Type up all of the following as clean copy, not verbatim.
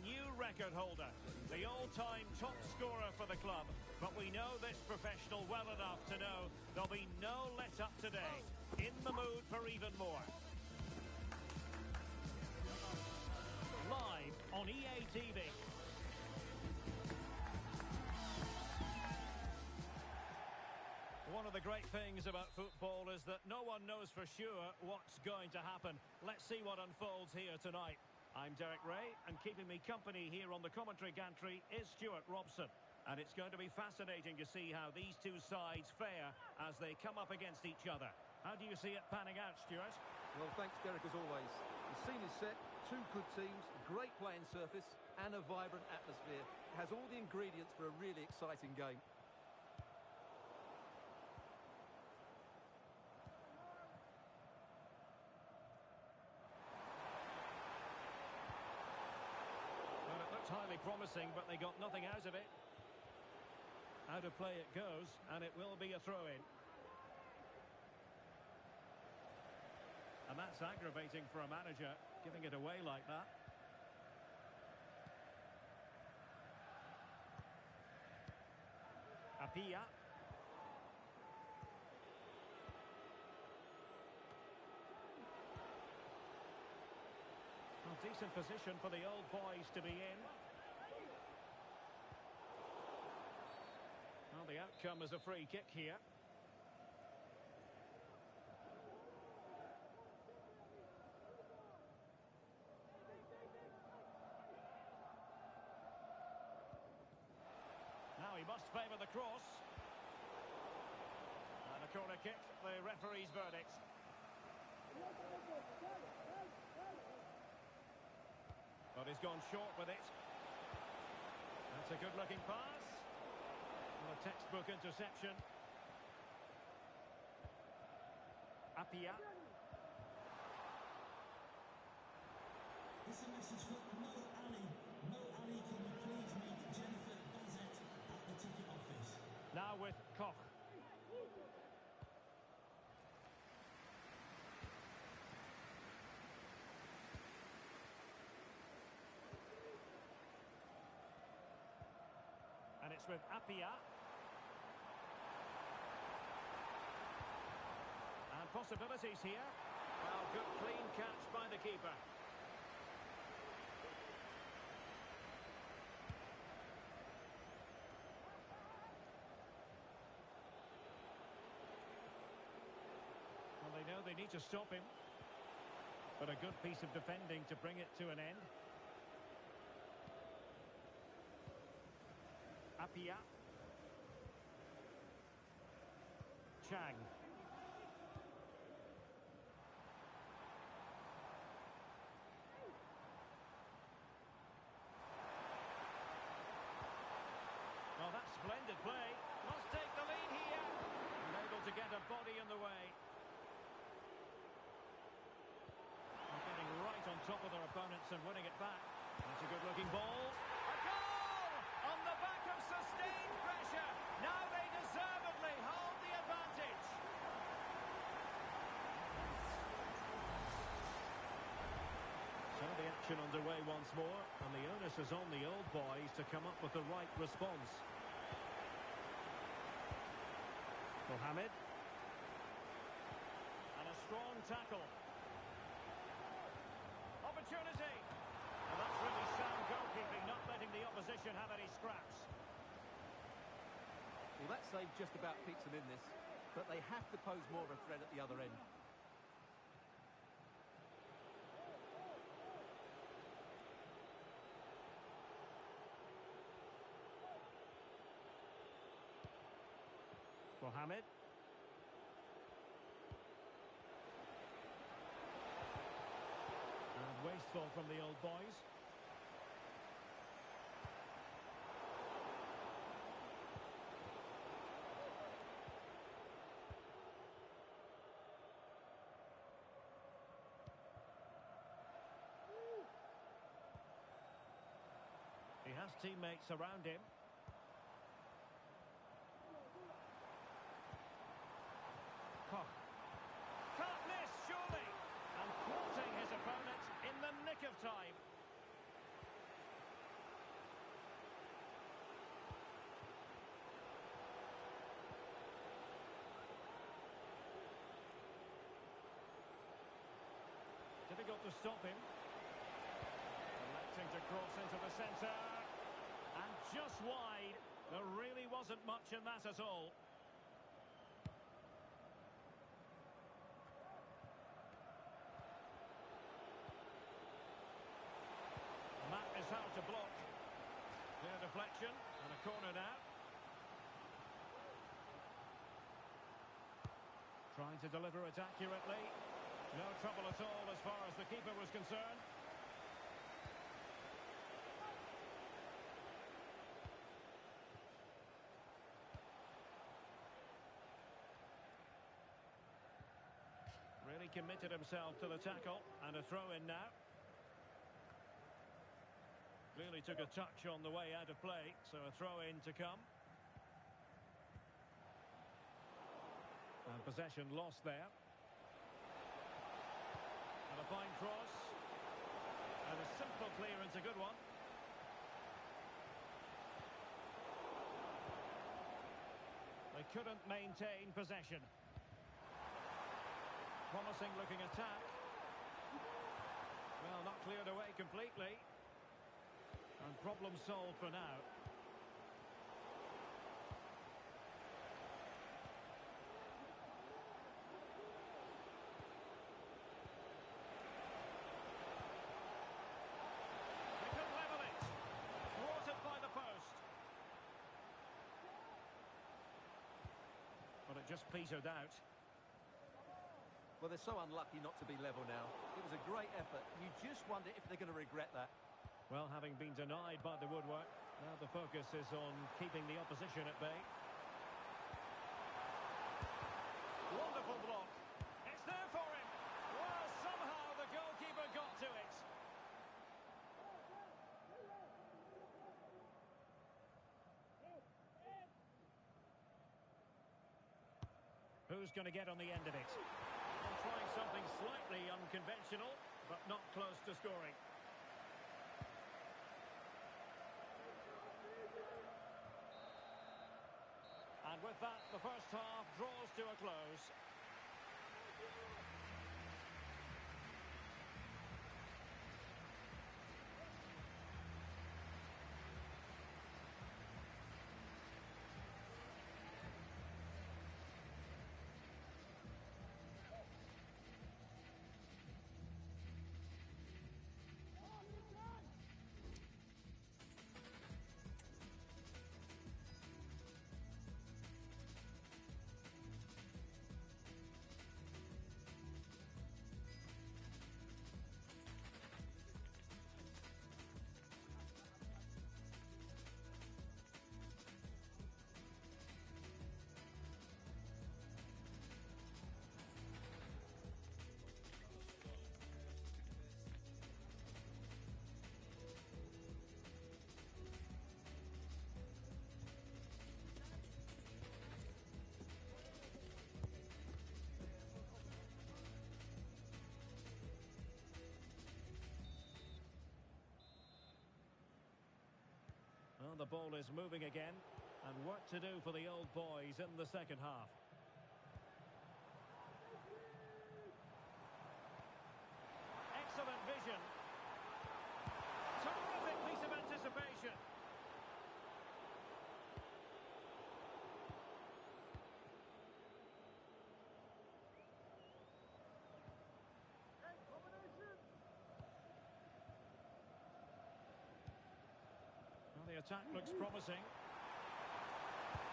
new record holder, the all-time top scorer for the club. But we know this professional well enough to know there'll be no let-up today. In the mood for even more. Live on EA TV. One of the great things about football is that no one knows for sure what's going to happen. Let's see what unfolds here tonight. I'm Derek Ray, and keeping me company here on the commentary gantry is Stuart Robson. And it's going to be fascinating to see how these two sides fare as they come up against each other. How do you see it panning out, Stuart? Well, thanks, Derek, as always. The scene is set, two good teams, great playing surface, and a vibrant atmosphere. It has all the ingredients for a really exciting game. Well, it looks highly promising, but they got nothing out of it. Out of play it goes, and it will be a throw-in. And that's aggravating for a manager, giving it away like that. Apia. Well, decent position for the old boys to be in. Well, the outcome is a free kick here. Now he must favour the cross. And a corner kick, the referee's verdict. But he's gone short with it. That's a good-looking pass. And a textbook interception. Apia. This is a message for Mo Ali. Mo Ali, can you please meet Jennifer Bazet at the ticket office? Now with Koch. And it's with Apia. And possibilities here. Well, good clean catch by the keeper. Well, they know they need to stop him. But a good piece of defending to bring it to an end. Apia. Chang. Well, that's splendid play. Must take the lead here. And able to get a body in the way. And getting right on top of their opponents and winning it back. That's a good-looking ball. A goal! On the back of sustained pressure. Now they deservedly hold the advantage. So the action underway once more, and the onus is on the old boys to come up with the right response. Mohamed. And a strong tackle. Opportunity. And that's really sound goalkeeping, not letting the opposition have any scraps. Well, that save just about keeps them in this, but they have to pose more of a threat at the other end. Mohamed. And wasteful from the old boys. He has teammates around him. Koch. Can't miss, surely! And thwarting his opponent in the nick of time. difficult to stop him. Electing to cross into the centre. And just wide. There really wasn't much in that at all. And that is how to block. Clear deflection and a corner now. Trying to deliver it accurately. No trouble at all as far as the keeper was concerned. Really committed himself to the tackle, and a throw in now. Clearly took a touch on the way out of play, so a throw in to come. And possession lost there. And a fine cross. And a simple clearance, a good one. They couldn't maintain possession. Promising looking attack. Well, not cleared away completely. And problem solved for now. They could level it. Thwarted by the post. But it just petered out. Well, they're so unlucky not to be level now. It was a great effort. You just wonder if they're going to regret that. Well, having been denied by the woodwork, now the focus is on keeping the opposition at bay. Wonderful block. It's there for him. Well, somehow the goalkeeper got to it. Who's going to get on the end of it? I'm trying something slightly unconventional, but not close to scoring. And with that, the first half draws to a close. Well, the ball is moving again, and work to do for the old boys in the second half. Excellent vision. Terrific piece of anticipation. Well, the attack looks promising.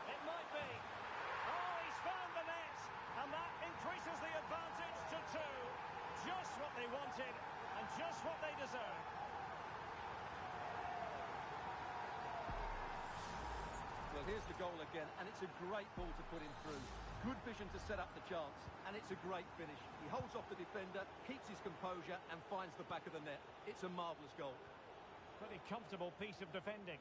It might be. Oh, he's found the net, and that increases the advantage to 2. Just what they wanted, and just what they deserve. Well, here's the goal again, and it's a great ball to put him through. Good vision to set up the chance, and it's a great finish. He holds off the defender, keeps his composure, and finds the back of the net. It's a marvellous goal. Pretty comfortable piece of defending.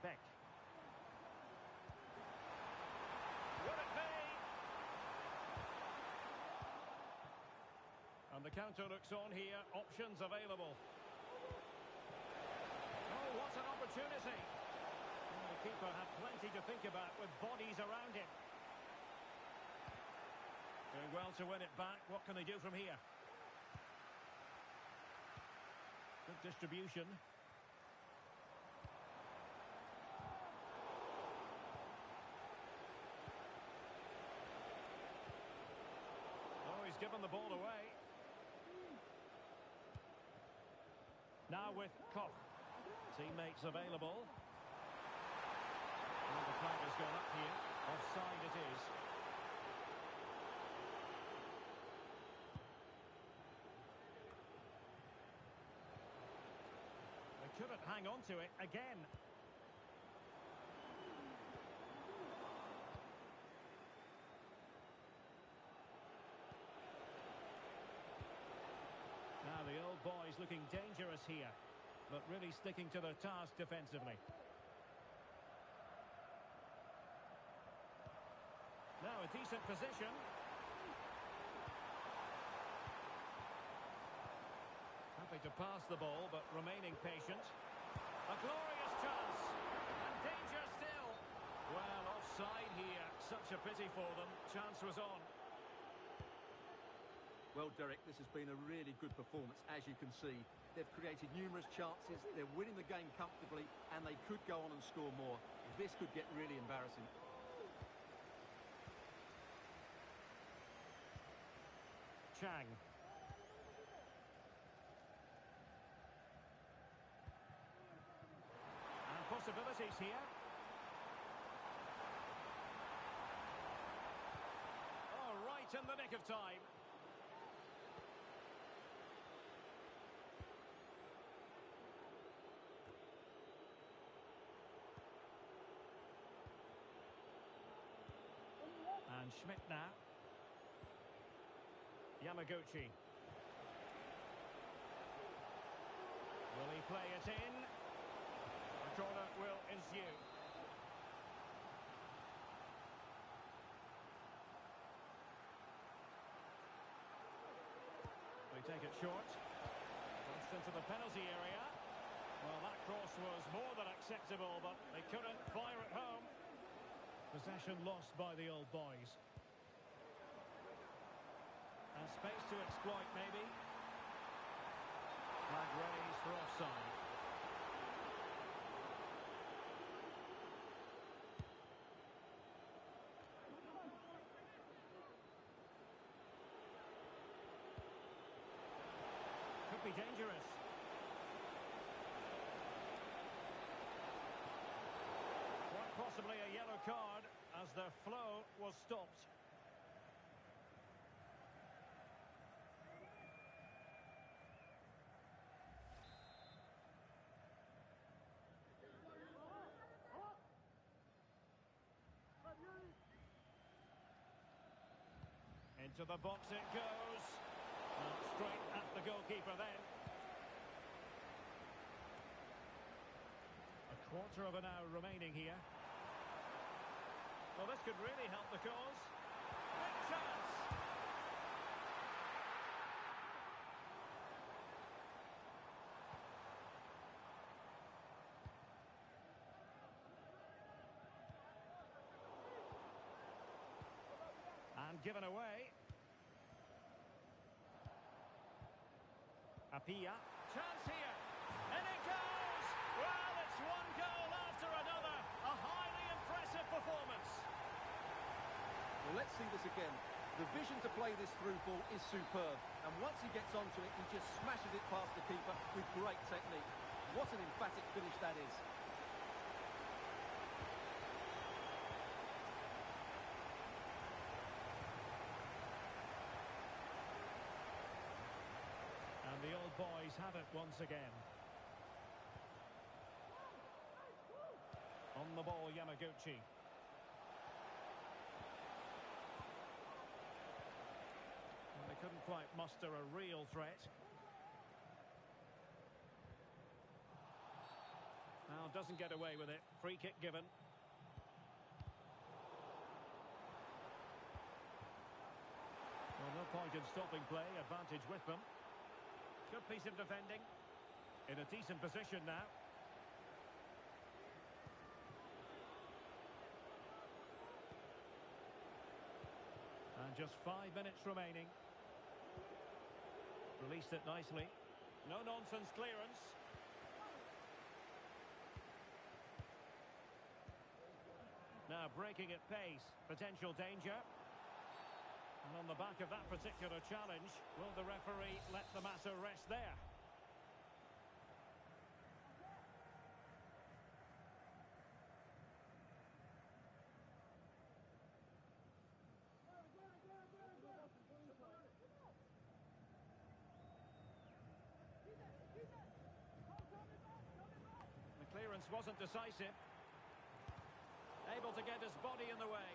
Beck. Will it be? And And the counter looks on here. Options available. Oh, what an opportunity. And the keeper had plenty to think about with bodies around him. Doing well to win it back. What can they do from here? Good distribution. Oh, he's given the ball away. Now with Koch. Teammates available. And the flag has gone up here. Offside it is. They couldn't hang on to it again. Now the old boys looking dangerous here, but really sticking to their task defensively. Now a decent position. Happy to pass the ball, but remaining patient. A glorious chance. And danger still. Well, offside here. Such a pity for them. Chance was on. Well, Derek, this has been a really good performance, as you can see. They've created numerous chances, they're winning the game comfortably, and they could go on and score more. This could get really embarrassing. Chang. And possibilities here. Oh, right in the nick of time. And Schmidt now. Yamaguchi. Will he play it in? A corner will ensue. They take it short. Crossed into the penalty area. Well, that cross was more than acceptable, but they couldn't fire it home. Possession lost by the old boys. And space to exploit, maybe. Flag raised for offside. Could be dangerous. Quite possibly a yellow card as their flow was stopped. Into the box it goes. Straight at the goalkeeper then. A quarter of an hour remaining here. Well, this could really help the cause. Big chance. And given away. Apia. Chance here. And it goes! Well, it's one goal after another. A highly impressive performance. Well, let's see this again. The vision to play this through ball is superb. And once he gets onto it, he just smashes it past the keeper with great technique. What an emphatic finish that is. And the old boys have it once again. On the ball, Yamaguchi. Well, they couldn't quite muster a real threat. Now doesn't get away with it. Free kick given. Well, no point in stopping play. Advantage. advantage with them. Good piece of defending. In a decent position now. And just 5 minutes remaining. Released it nicely. No-nonsense clearance. Now breaking at pace. Potential danger. And on the back of that particular challenge, will the referee let the matter rest there? The clearance wasn't decisive. Able to get his body in the way.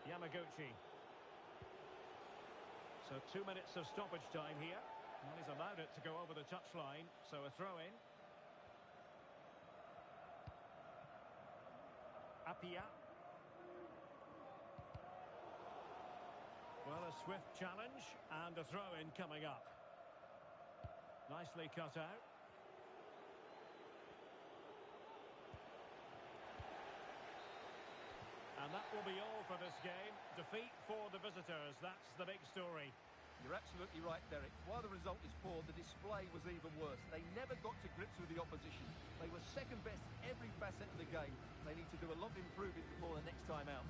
Yamaguchi. So 2 minutes of stoppage time here. Well, he's allowed it to go over the touchline, so a throw-in. Apia. Well, a swift challenge and a throw-in coming up. Nicely cut out. And that will be all for this game. Defeat for the visitors. That's the big story. You're absolutely right, Derek. While the result is poor, the display was even worse. They never got to grips with the opposition. They were second best every facet of the game. They need to do a lot of improving before the next time out.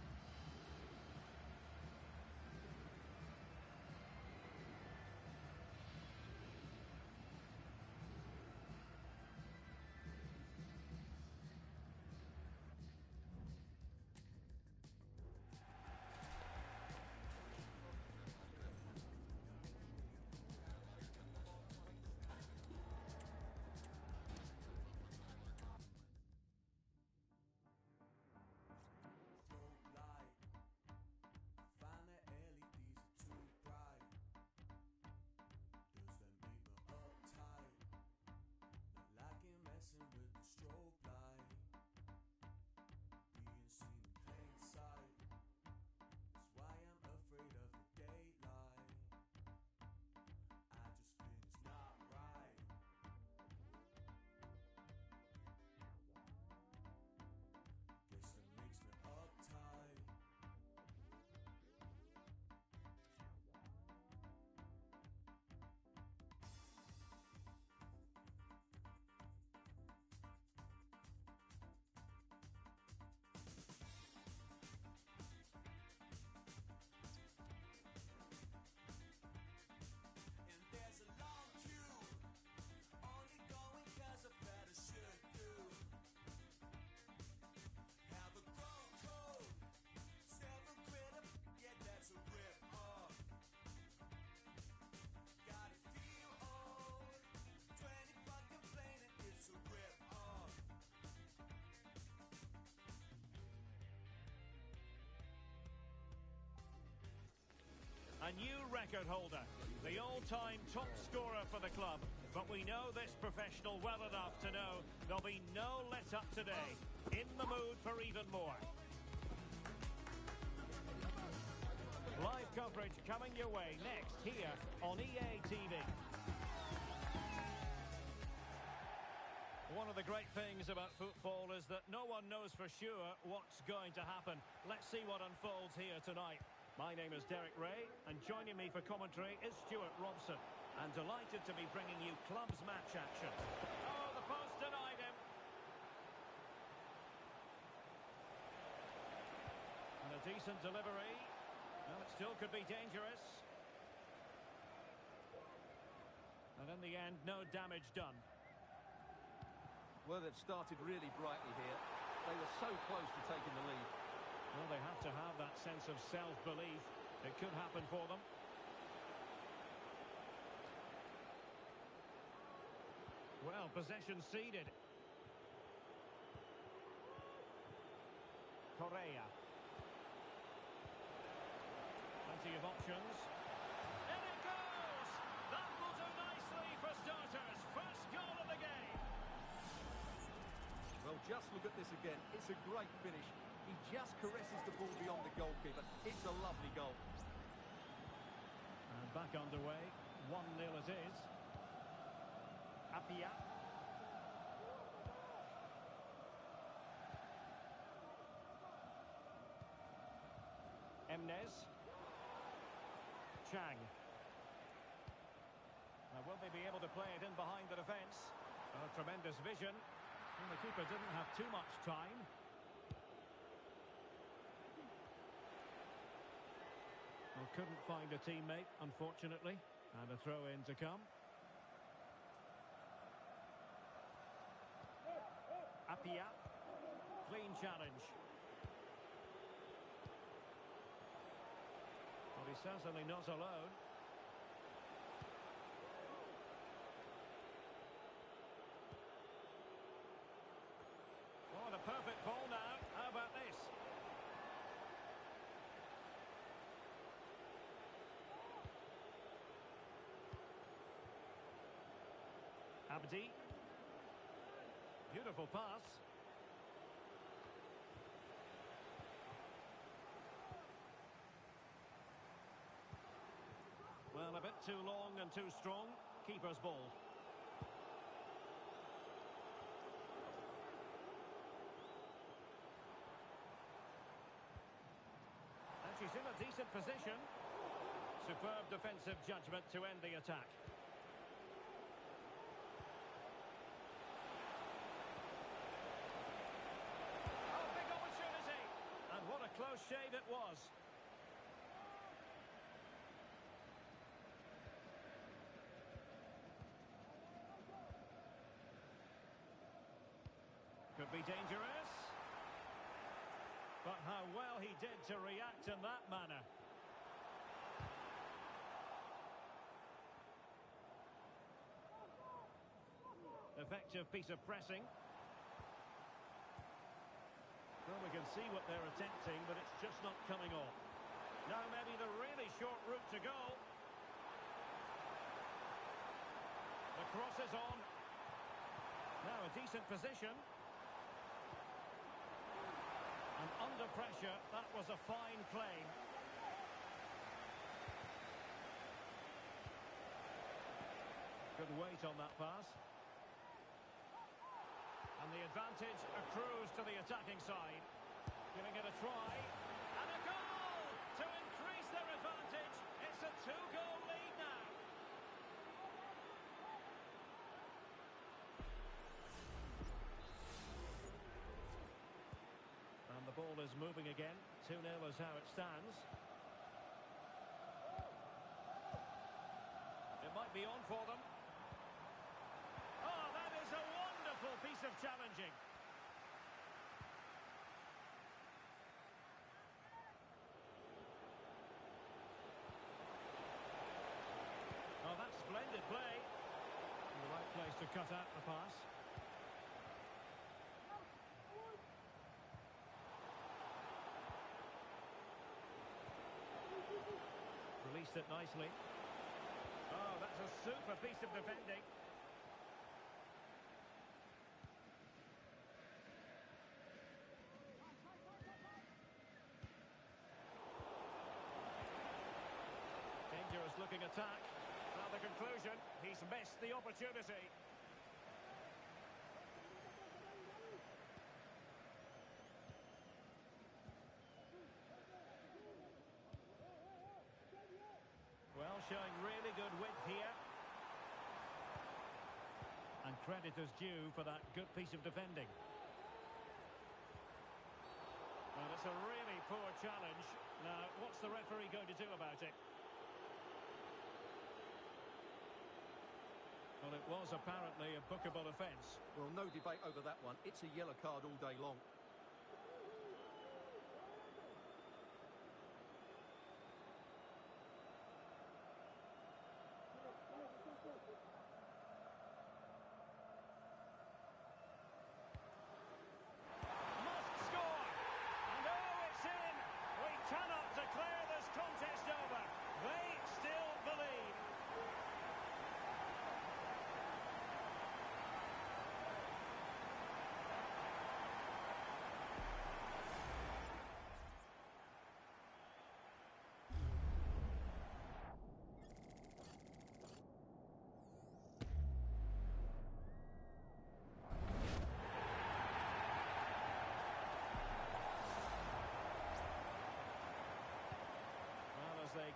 A new record holder, the all-time top scorer for the club. But we know this professional well enough to know there'll be no let-up today. In the mood for even more. Live coverage coming your way next here on EA TV. One of the great things about football is that no one knows for sure what's going to happen. Let's see what unfolds here tonight. My name is Derek Ray, and joining me for commentary is Stuart Robson. And delighted to be bringing you clubs match action. Oh, the post denied him. And a decent delivery. Well, it still could be dangerous. And in the end, no damage done. Well, they've started really brightly here. They were so close to taking the lead. Well, they have to have that sense of self-belief. It could happen for them. Well, possession ceded. Correa. Plenty of options. In it goes! That will do nicely for starters. First goal of the game. Just look at this again. It's a great finish. He just caresses the ball beyond the goalkeeper. It's a lovely goal. And back underway. 1-0 it is. Appiah. Emnes. Chang. Now, will they be able to play it in behind the defence? Oh, tremendous vision. And the keeper didn't have too much time. Well, couldn't find a teammate, unfortunately. And a throw-in to come. Appiah. Clean challenge. Well, he's certainly not alone. Oh, the perfect ball now. How about this? Abdi. Beautiful pass. Well, a bit too long and too strong. Keeper's ball. And she's in a decent position. Superb defensive judgment to end the attack. Oh, big opportunity. And what a close shave it was. Could be dangerous. But how well he did to react in that manner. Effective piece of pressing. Well, we can see what they're attempting, but it's just not coming off. Now maybe the really short route to go. The cross is on. Now a decent position. And under pressure, that was a fine claim. Good weight on that pass. And the advantage accrues to the attacking side. Giving it a try. And a goal to increase their advantage. It's a 2-goal lead now. And the ball is moving again. 2-0 is how it stands. It might be on for them. Oh, that is a wonderful piece of challenging. Oh, that's splendid play. The right place to cut out the pass. Released it nicely. Oh, that's a super piece of defending. Dangerous looking attack. Now the conclusion, he's missed the opportunity. Well, showing really good width here. And credit is due for that good piece of defending. Well, it's a really poor challenge. Now, what's the referee going to do about it? Well, it was apparently a bookable offence. Well, no debate over that one. It's a yellow card all day long. Must score! And oh, it's in! We cannot declare this contest over. They still believe.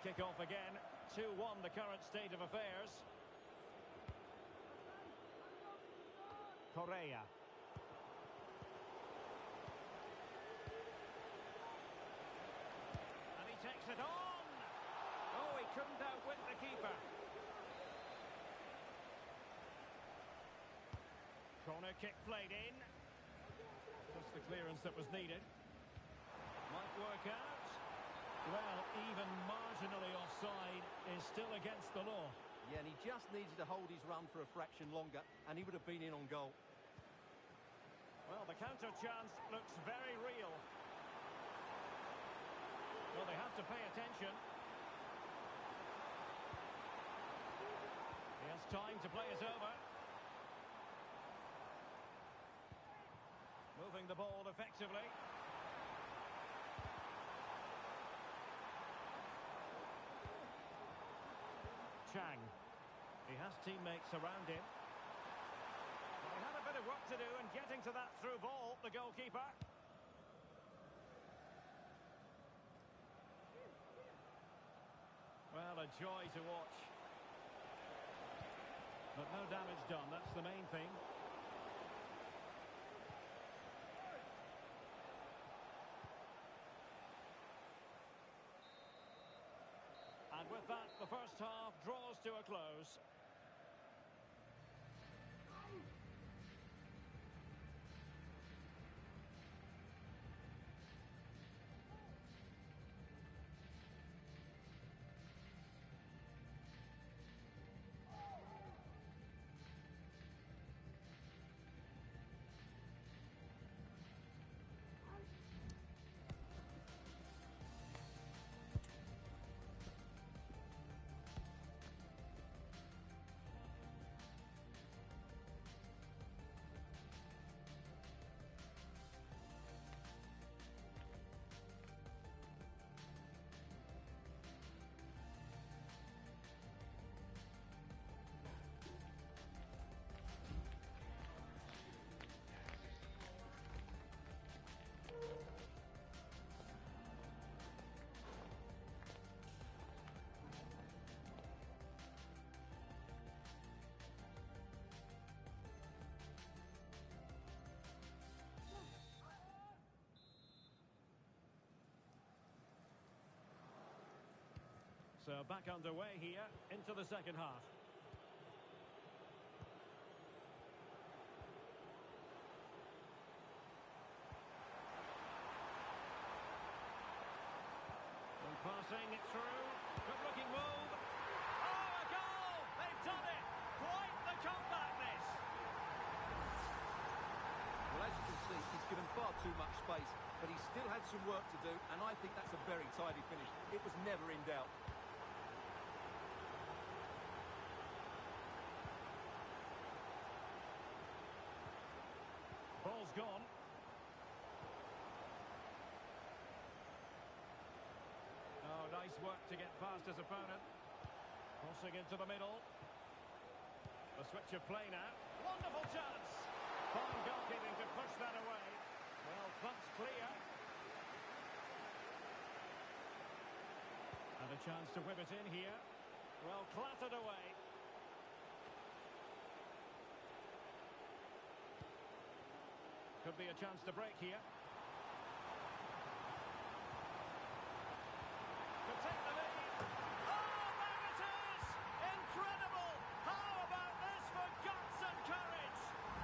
kick off again. 2-1 the current state of affairs. Correa. And he takes it on. Oh, he couldn't outwit the keeper. Corner kick played in. Just the clearance that was needed. Might work out. Well, even marginally offside is still against the law. Yeah, and he just needed to hold his run for a fraction longer, and he would have been in on goal. Well, the counter chance looks very real. Well, they have to pay attention. He has time to play it over. Moving the ball effectively. Chang. He has teammates around him. Well, he had a bit of work to do in getting to that through ball, the goalkeeper. Well, a joy to watch. But no damage done, that's the main thing. And with that, the first half draws to a close. So back underway here into the second half. And passing it through. Good looking move. Oh, a goal! They've done it! Quite the comeback, this! Well, as you can see, he's given far too much space, but he still had some work to do, and I think that's a very tidy finish. It was never in doubt. Ball's gone. Oh, nice work to get past his opponent. Crossing into the middle. The switch of play now. Wonderful chance. Fine goalkeeping to push that away. Well, that's clear. And a chance to whip it in here. Well, clattered away. Could be a chance to break here. To take the lead. Oh, there it is! Incredible! How about this for guts and courage?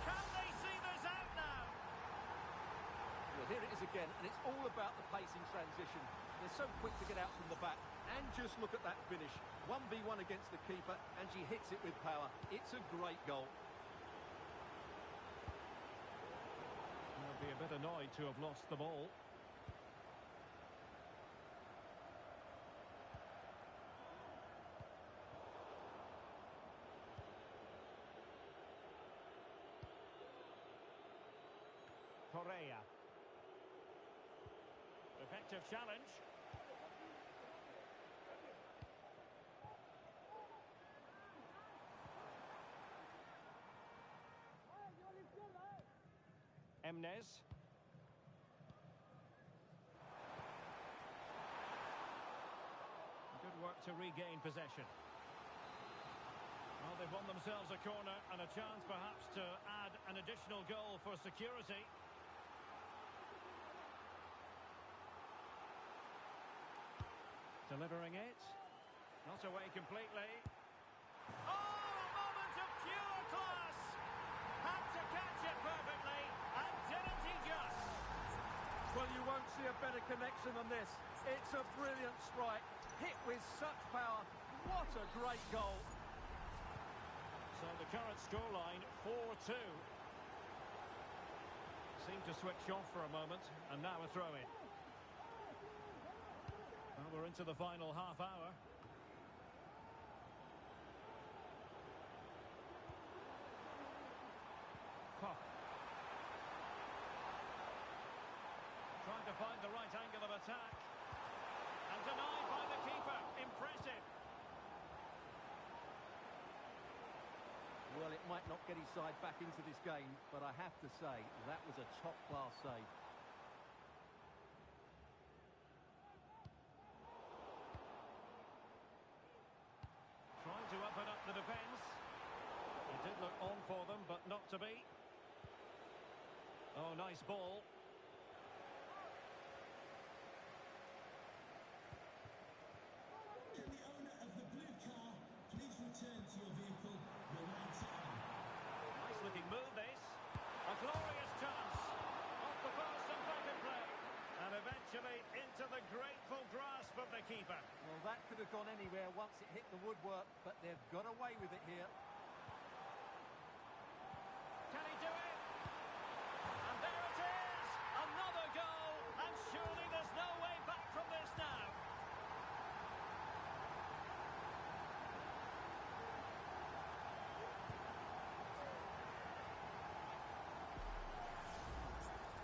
Can they see this out now? Well, here it is again, and it's all about the pace in transition. They're so quick to get out from the back. And just look at that finish. 1v1 against the keeper, and she hits it with power. It's a great goal. Be a bit annoyed to have lost the ball. Correa. Effective challenge. Emnes. Good work to regain possession. Well, they've won themselves a corner and a chance perhaps to add an additional goal for security. Delivering it. Not away completely. Oh, a moment of pure class! Had to catch it perfectly, and didn't he just? Well, you won't see a better connection than this. It's a brilliant strike, hit with such power. What a great goal. So the current scoreline, 4-2. Seemed to switch off for a moment, and now a throw-in. Well, we're into the final half hour. Koch. Trying to find the right angle of attack. And denied by the keeper. Impressive. Well, it might not get his side back into this game, but I have to say, that was a top-class save. Trying to open up the defence. It did look on for them, but not to be. Oh, nice ball. Can the owner of the blue car please return to your vehicle? Your lights are on. Nice looking move, this. A glorious chance. Off the post and back in play. And eventually into the grateful grasp of the keeper. Well, that could have gone anywhere once it hit the woodwork, but they've got away with it here. Can he do it? And there it is! Another goal! And surely there's no way back from this now.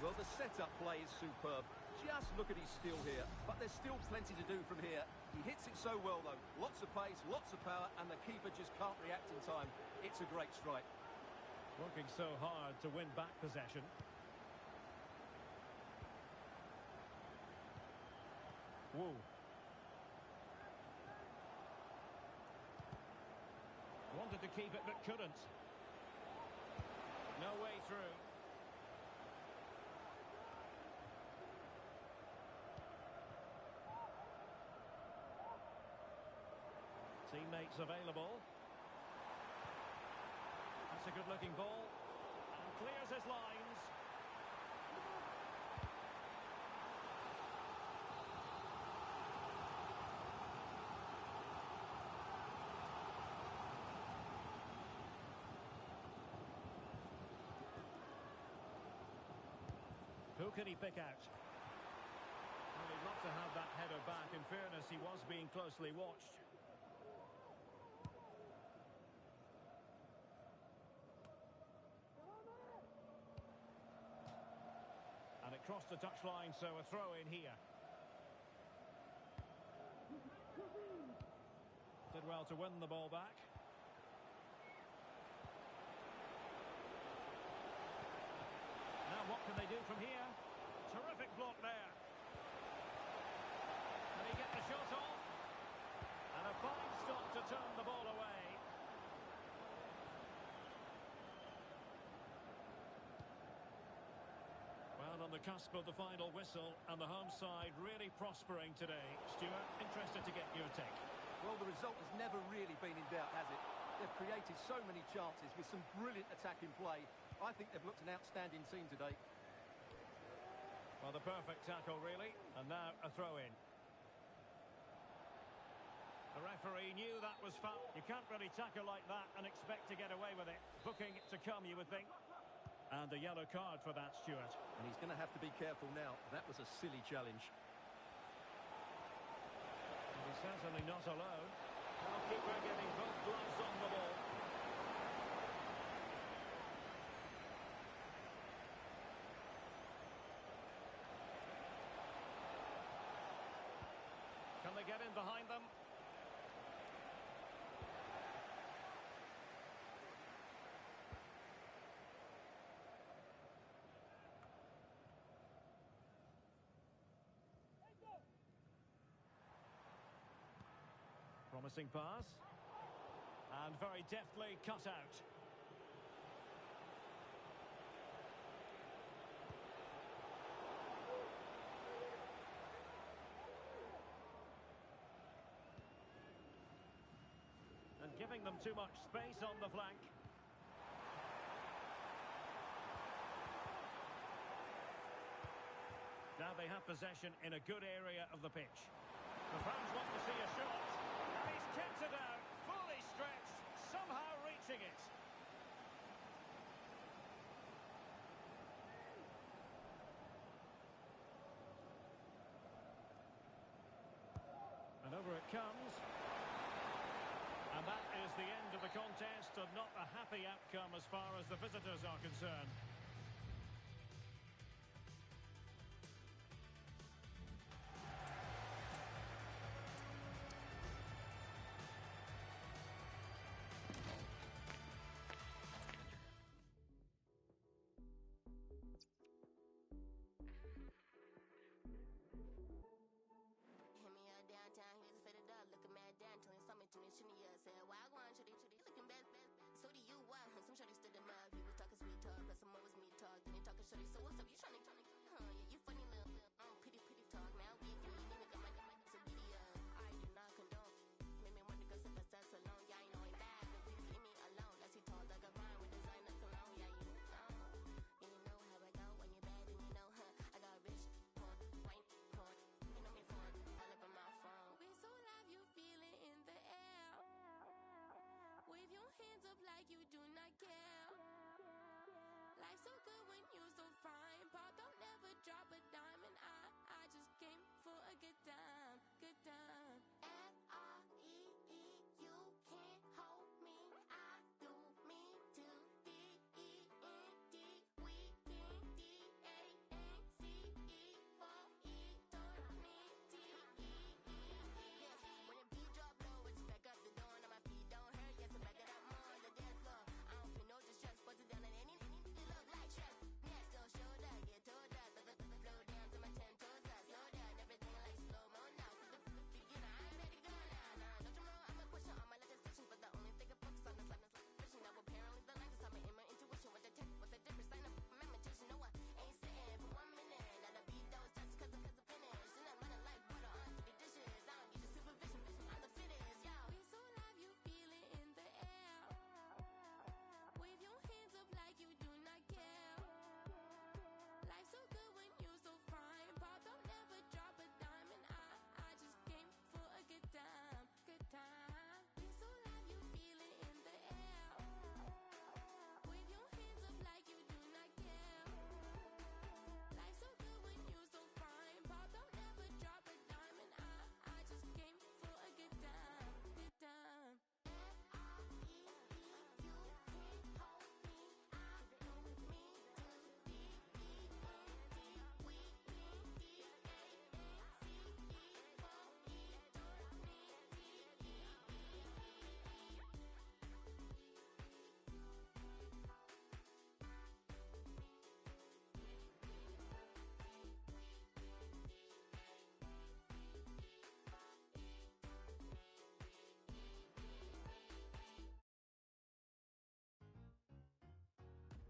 Well, the setup play is superb. Just look at his skill here. But there's still plenty to do from here. He hits it so well, though. Lots of pace, lots of power, and the keeper just can't react in time. It's a great strike. Working so hard to win back possession. Woo. Wanted to keep it, but couldn't. No way through. Teammates available. That's a good-looking ball. And clears his lines. Who can he pick out? Well, he'd love to have that header back. In fairness, he was being closely watched. And it crossed the touchline, so a throw in here. Did well to win the ball back. Now what can they do from here? Terrific block there. Can he get the shot off? And a fine stop to turn the ball away. Well, on the cusp of the final whistle, and the home side really prospering today. Stuart, interested to get your take. Well, the result has never really been in doubt, has it? They've created so many chances with some brilliant attacking play. I think they've looked an outstanding team today. Well, the perfect tackle, really. And now a throw-in. The referee knew that was foul. You can't really tackle like that and expect to get away with it. Booking to come, you would think. And a yellow card for that, Stuart. And he's going to have to be careful now. That was a silly challenge. And he's certainly not alone. Goalkeeper getting both gloves on the ball. Can they get in behind them? Promising pass. And very deftly cut out. And giving them too much space on the flank. Now they have possession in a good area of the pitch. The fans want to see a shot. And he's kept it out, fully stretched, somehow reaching it. And over it comes. And that is the end of the contest, and not a happy outcome as far as the visitors are concerned. Downtown, here's a faded dog, looking mad down, till he saw me turn his chinny up. Said, why go on, shorty, looking bad. So do you, why? Some shorty stood him up. He was talking sweet talk, but some more was me talk. Then he talking shorty, so what's up? You trying to, yeah, you funny little, pretty talk. Now we can even got my so giddy up. I do not condone. Made me want to go sit the sets alone. Yeah, I know ain't bad, but please leave me alone. That's he tall like a vine with designer cologne. Yeah, you know how I go when you're bad and you know, I got rich, porn, white, porn. You know me for all up on my phone. We so live, you feel it in the air. Wave your hands up like you do not care. Life's so good when you so fine. Paul don't never drop a dime, and I just came for a good time, good time. F-R-E-E, you can't hold me. I do me to D-E-E-N-D. We can D-A-N-C-E for eternity. Yeah, when the beat drop low, it's back up the door, and my feet don't hurt. Yes, I back it up more on the dance floor. I don't feel no distress, bust it down in any love like stress. Next, don't show that, get told that. Flow down to my 10 toes up. Slow down, everything like slow-mo now. For the beginner, I ain't ready to go now. Don't you know I'm a question on my legislation, but the only thing I focus on is life vision. Now apparently the language, I'm in my intuition. What the tech, what's the difference? Sign up for meditation. No, I ain't sitting for 1 minute. Now the beat those just cause I'm finished. And I'm running like water on through the dishes. I don't need the supervision, I'm the fittest, yo. We so live, you feel it in the air. Wave your hands up like you do not care. Life's so good when you so fine. Paul don't never drop a dime, and I just came for a good time, good time. We so live, you feel it in the air. Wave your hands up like you do not care. Life's so good when you so fine. Paul don't never drop a dime, and I just came for a good time, good time. F-R-E-E, you can't hold me. I do me to D-E-N-D. We can D-A-N-C-E for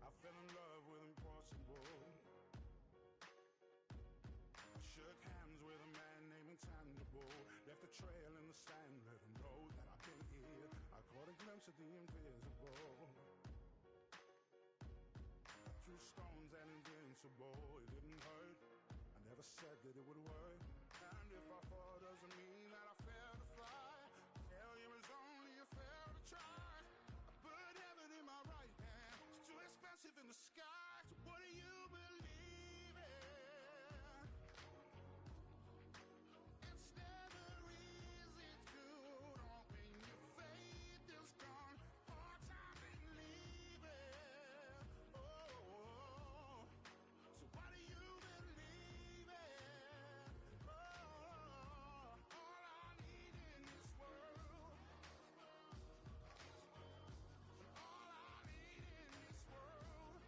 I fell in love with impossible. I shook hands with a man named Intangible. Left a trail in the sand, let him know that I've been here. I caught a glimpse of the invisible. I threw stones at invincible. It didn't hurt. I never said that it would work. And if I fall, doesn't mean that I failed to fly. Failure is only a fail to try. I put heaven in my right hand. It's too expensive in the sky. So what do you believe in? It's never easy to know when your faith is gone. Hard time believing. Oh, so what do you believe in? Oh, all I need in this world. All I need in this world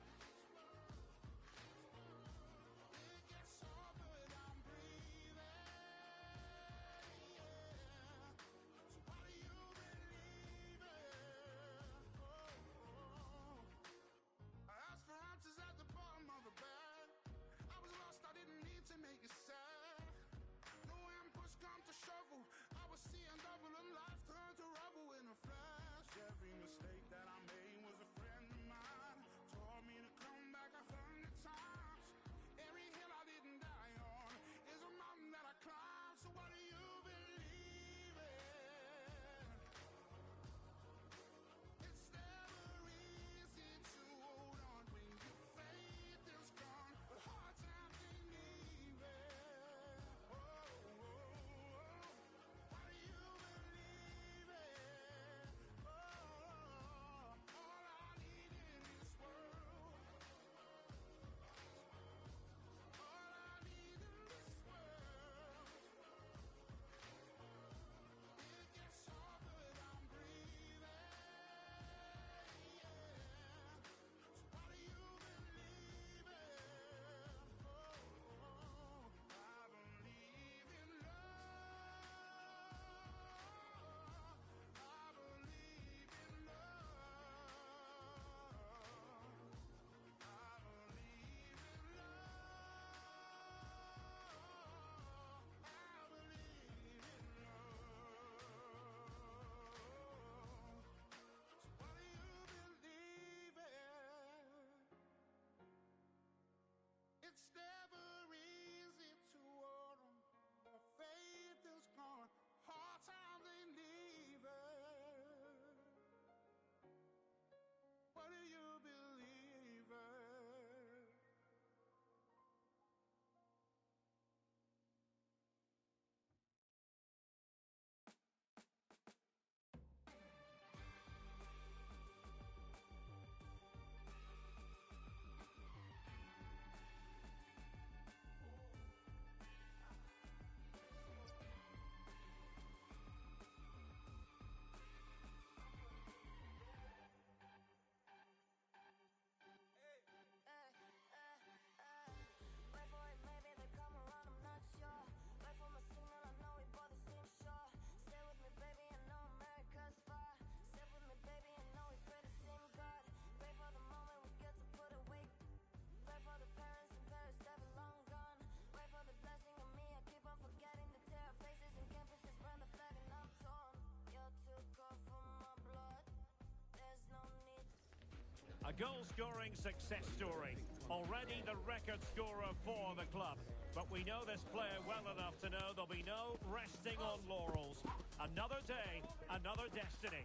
A goal-scoring success story. Already the record scorer for the club. But we know this player well enough to know there'll be no resting on laurels. Another day, another destiny.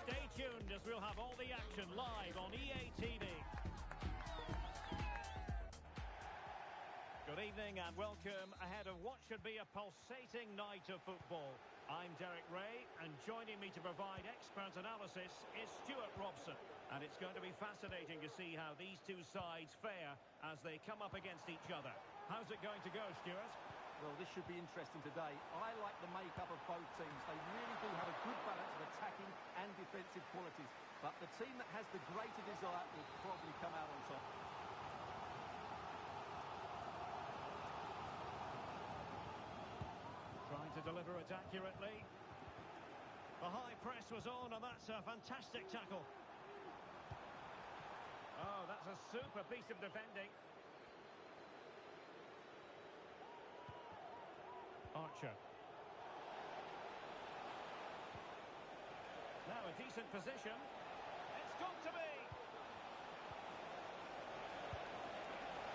Stay tuned as we'll have all the action live on EA TV. Good evening and welcome ahead of what should be a pulsating night of football. I'm Derek Ray, and joining me to provide expert analysis is Stuart Robson. And it's going to be fascinating to see how these two sides fare as they come up against each other. How's it going to go, Stuart? Well, this should be interesting today. I like the makeup of both teams. They really do have a good balance of attacking and defensive qualities. But the team that has the greater desire will probably come out on top. Trying to deliver it accurately. The high press was on, and that's a fantastic tackle. Oh, that's a super piece of defending. Archer. Now a decent position. It's got to be.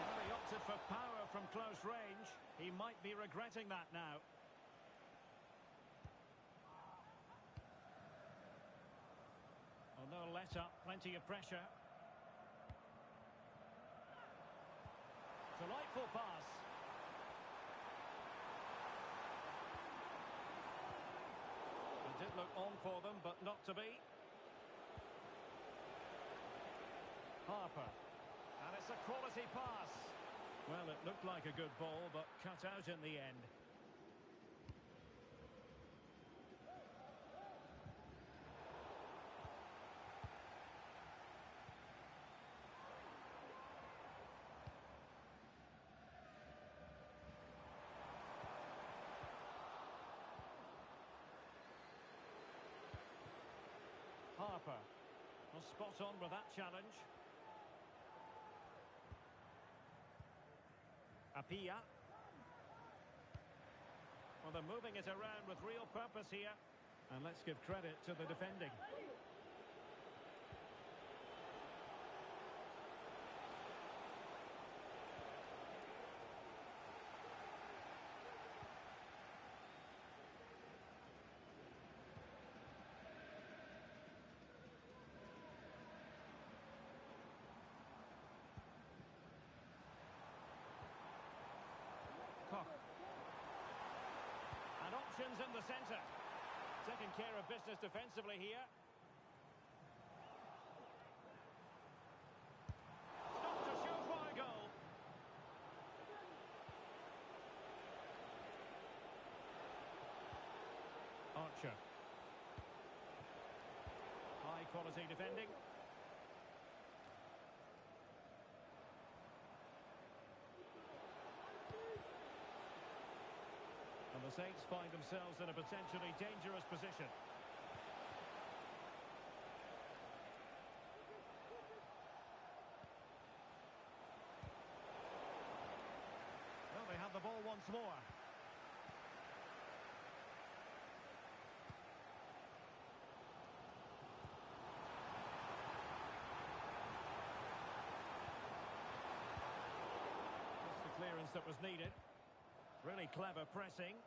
Well, he opted for power from close range. He might be regretting that now. Oh, no let up. Plenty of pressure. Delightful pass. It did look on for them, but not to be. Harper. And it's a quality pass. Well, it looked like a good ball, but cut out in the end. Harper. Well, spot on with that challenge. Apia. Well, they're moving it around with real purpose here. And let's give credit to the defending. Koch. And options in the centre. Taking care of business defensively here. Not to shoot for a goal. Archer. High quality defending. And the Saints find themselves in a potentially dangerous position. Well, they have the ball once more. That's the clearance that was needed. Really clever pressing.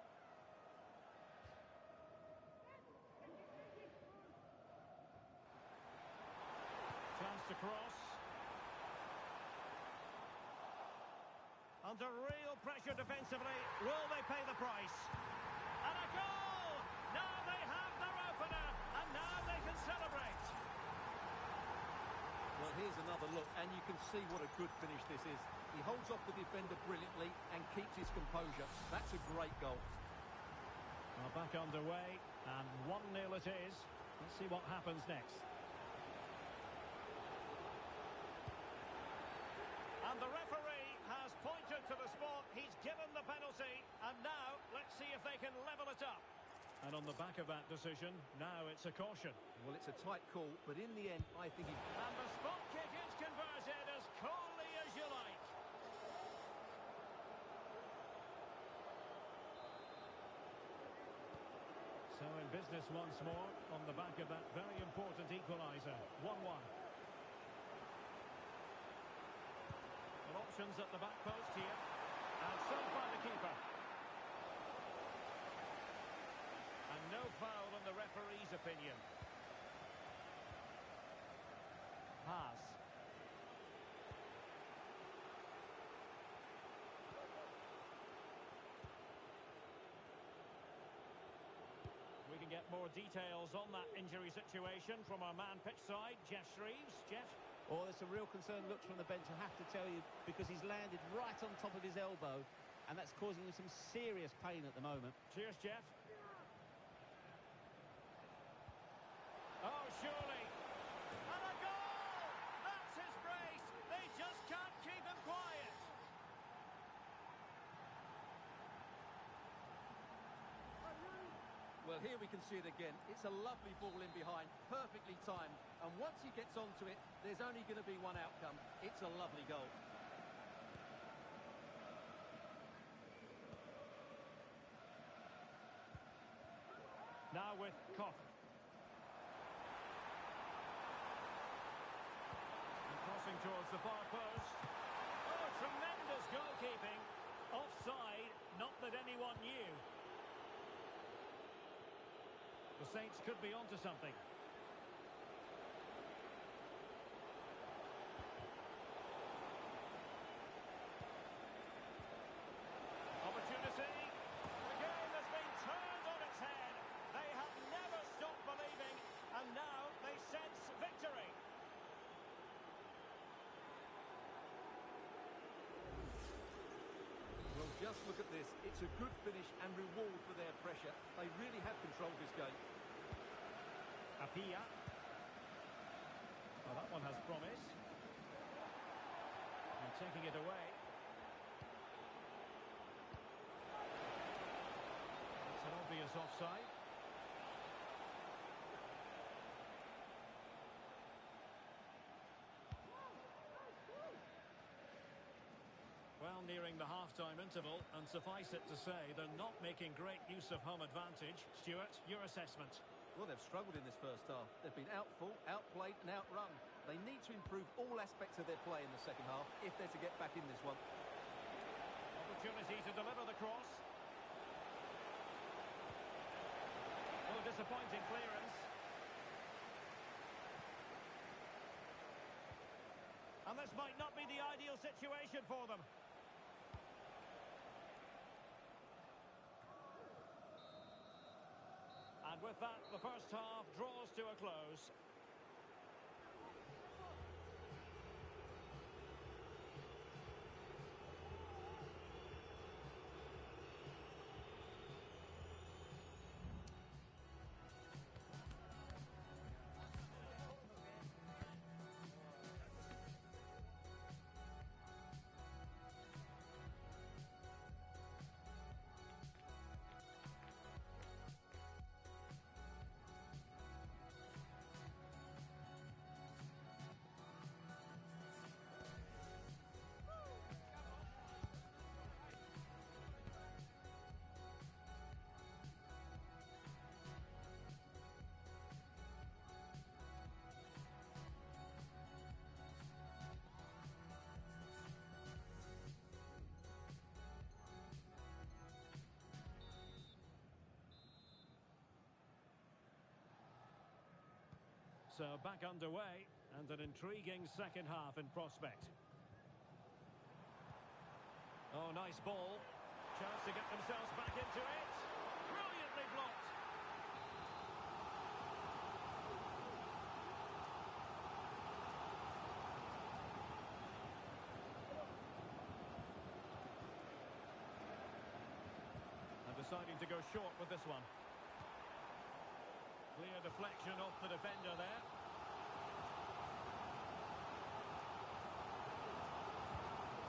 Chance to cross. Under real pressure defensively. Will they pay the price? And a goal! Now they have their opener, and now they can celebrate. Well, here's another look, and you can see what a good finish this is. He holds off the defender brilliantly and keeps his composure. That's a great goal. Well, back underway, and 1-0 it is. Let's see what happens next. And the referee has pointed to the spot. He's given the penalty, and now let's see if they can level it up. And on the back of that decision, now it's a caution. Well, it's a tight call, but in the end, I think he... And the spot kick is converted as coolly as you like. So in business once more on the back of that very important equaliser. 1-1. Well, options at the back post here. And so far the keeper. And no foul in the referee's opinion. Pass. We can get more details on that injury situation from our man pitch side, Jeff Shreves. Jeff? Oh, there's some real concerned looks from the bench, I have to tell you, because he's landed right on top of his elbow, and that's causing him some serious pain at the moment. Cheers, Jeff. Oh, surely. And a goal! That's his brace. They just can't keep him quiet. Well, here we can see it again. It's a lovely ball in behind, perfectly timed. And once he gets onto it, there's only going to be one outcome. It's a lovely goal. Now with Koch. And crossing towards the far post. Oh, tremendous goalkeeping. Offside, not that anyone knew. The Saints could be onto something. Opportunity. The game has been turned on its head. They have never stopped believing, and now they sense victory. Well, just look at this. It's a good finish and reward for their pressure. They really have controlled this game. Apia. Well, that one has promise. And taking it away. It's an obvious offside. Well, nearing the half-time interval, and suffice it to say, they're not making great use of home advantage. Stuart, your assessment? Well, they've struggled in this first half. They've been outfought, outplayed and outrun. They need to improve all aspects of their play in the second half if they're to get back in this one. Opportunity to deliver the cross. Oh, disappointing clearance. And this might not be the ideal situation for them. And with that, the first half draws to a close. So back underway, and an intriguing second half in prospect. Oh, nice ball. Chance to get themselves back into it. Brilliantly blocked. And deciding to go short with this one. Clear deflection off the defender there.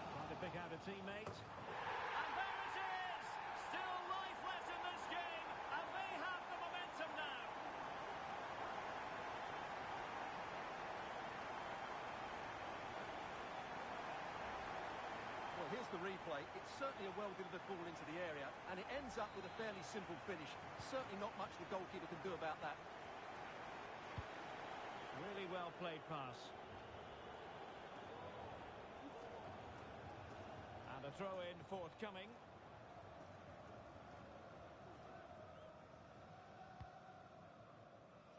Trying to pick out a teammate. And there it is! Still life left in this game, and they have the momentum now. Well, here's the replay, it's certainly a well-delivered ball into the area, and it ends up with a fairly simple finish. Certainly not much the goalkeeper can do about that. Really well played pass. And a throw-in forthcoming.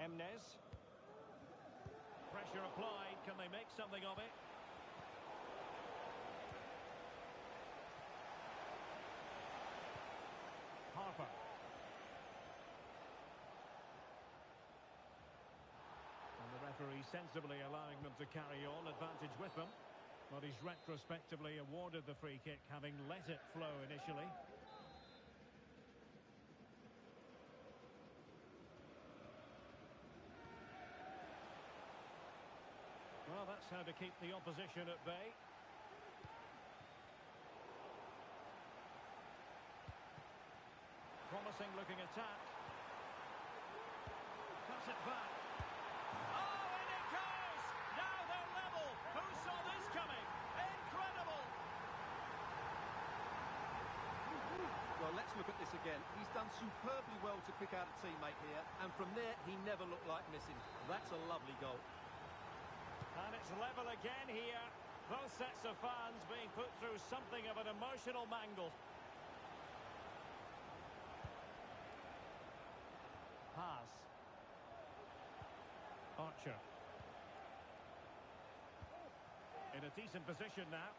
Emnes. Pressure applied. Can they make something of it? Harper. And the referee sensibly allowing them to carry on, advantage with them. But he's retrospectively awarded the free kick, having let it flow initially. Well, that's how to keep the opposition at bay. Promising looking attack. Cuts it back. Oh, and it goes! Now they're level. Who saw this coming? Incredible! Well, let's look at this again. He's done superbly well to pick out a teammate here, and from there, he never looked like missing. That's a lovely goal. And it's level again here. Both sets of fans being put through something of an emotional mangle. Pass. Archer. In a decent position now.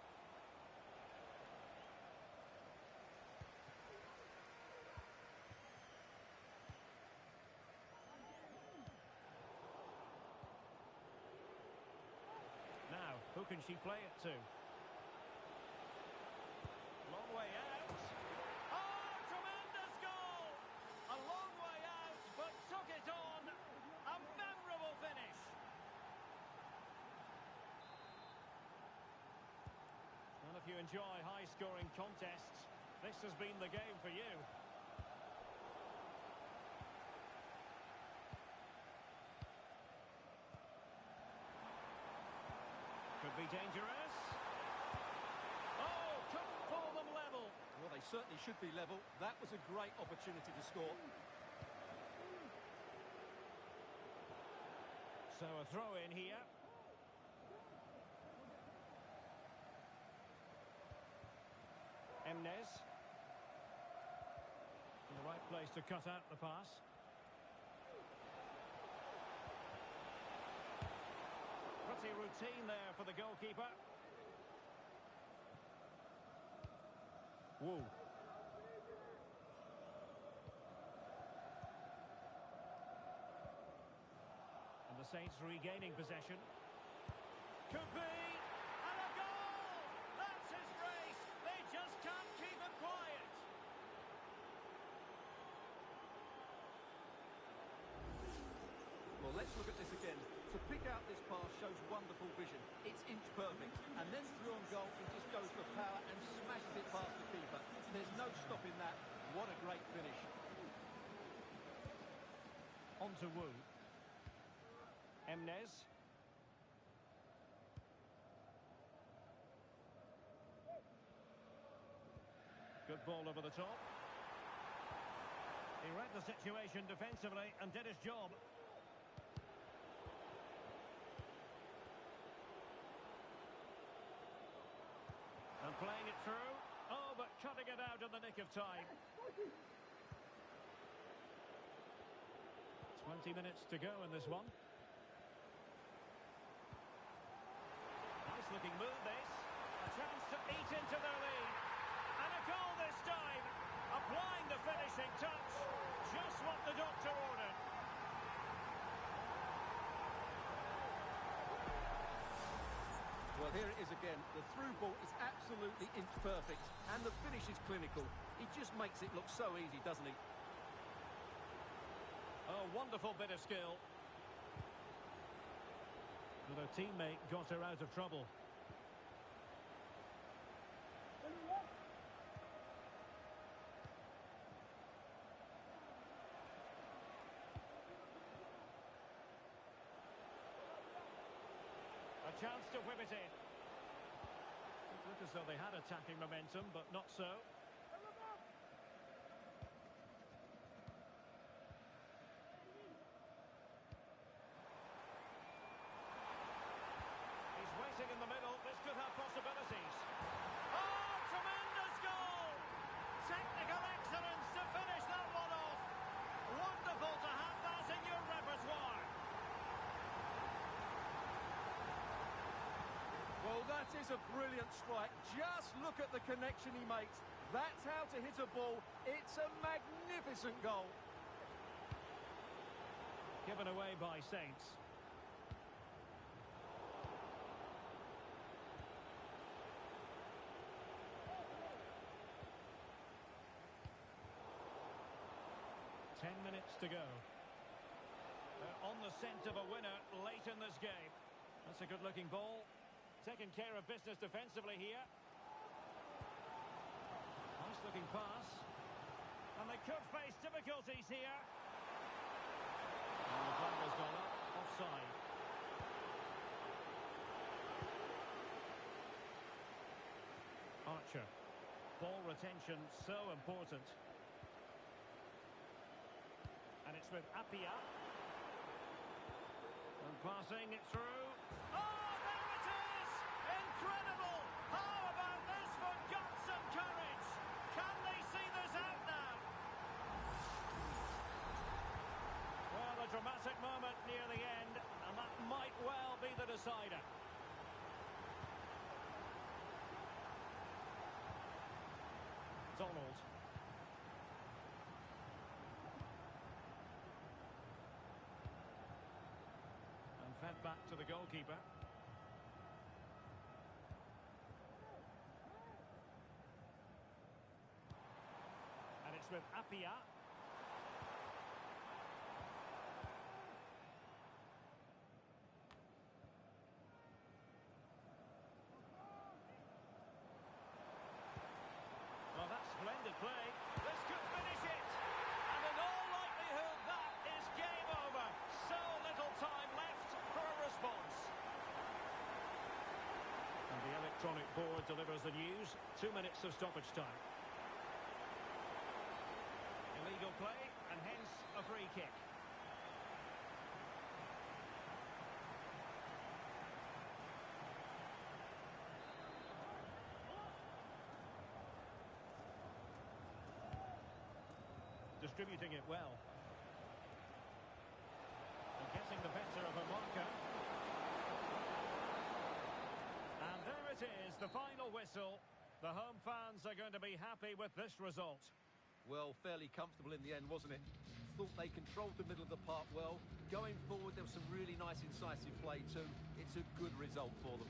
Now, who can she play it to? Long way out. Oh, tremendous goal! A long way out, but took it on. A memorable finish. And if you enjoy high-scoring contests, this has been the game for you. Could be dangerous. Oh, couldn't pull them level. Well, they certainly should be level. That was a great opportunity to score. So a throw in here. Emnes. In the right place to cut out the pass. Pretty routine there for the goalkeeper. Woo. And the Saints regaining possession. Could be! And a goal! That's his brace! They just can't keep it quiet! Well, let's look at this again. To pick out this pass shows wonderful vision. It's inch perfect. And then through on goal, he just goes for power and smashes it past the keeper. There's no stopping that. What a great finish. On to Wu. Emnes. Good ball over the top. He read the situation defensively and did his job. And playing it through. Oh, but cutting it out in the nick of time. 20 minutes to go in this one. Nice looking move this. A chance to eat into their lead. And a goal this time. Applying the finishing touch. Just what the doctor ordered. Well, here it is again. The through ball is absolutely inch perfect. And the finish is clinical. He just makes it look so easy, doesn't he? A wonderful bit of skill. But her teammate got her out of trouble. A chance to whip it in. Looked as though they had attacking momentum, but not so. He's waiting in the middle. This could have possibilities. Oh, tremendous goal! Technical excellence to finish that one off. Wonderful to have that in your repertoire. Well, that is a brilliant strike. Just look at the connection he makes. That's how to hit a ball. It's a magnificent goal. Given away by Saints. Ten minutes to go. They're on the scent of a winner late in this game. That's a good-looking ball. Taking care of business defensively here. Nice-looking pass. And they could face difficulties here. And the flag has gone up. Offside. Archer. Ball retention so important. And it's with Apia. And passing it through. Oh, there it is! Incredible! How about this for guts and courage? Can they see this out now? Well, a dramatic moment near the end, and that might well be the decider. Donald. And fed back to the goalkeeper. And it's with Apia. Well, that's splendid play. This could finish it. And in all likelihood, that is game over. So little time left for a response. And the electronic board delivers the news. 2 minutes of stoppage time. Illegal play, and hence a free kick. Distributing it well. And getting the better of a marker. And there it is, the final whistle. The home fans are going to be happy with this result. Well, fairly comfortable in the end, wasn't it? Thought they controlled the middle of the park well. Going forward, there was some really nice incisive play too. It's a good result for them.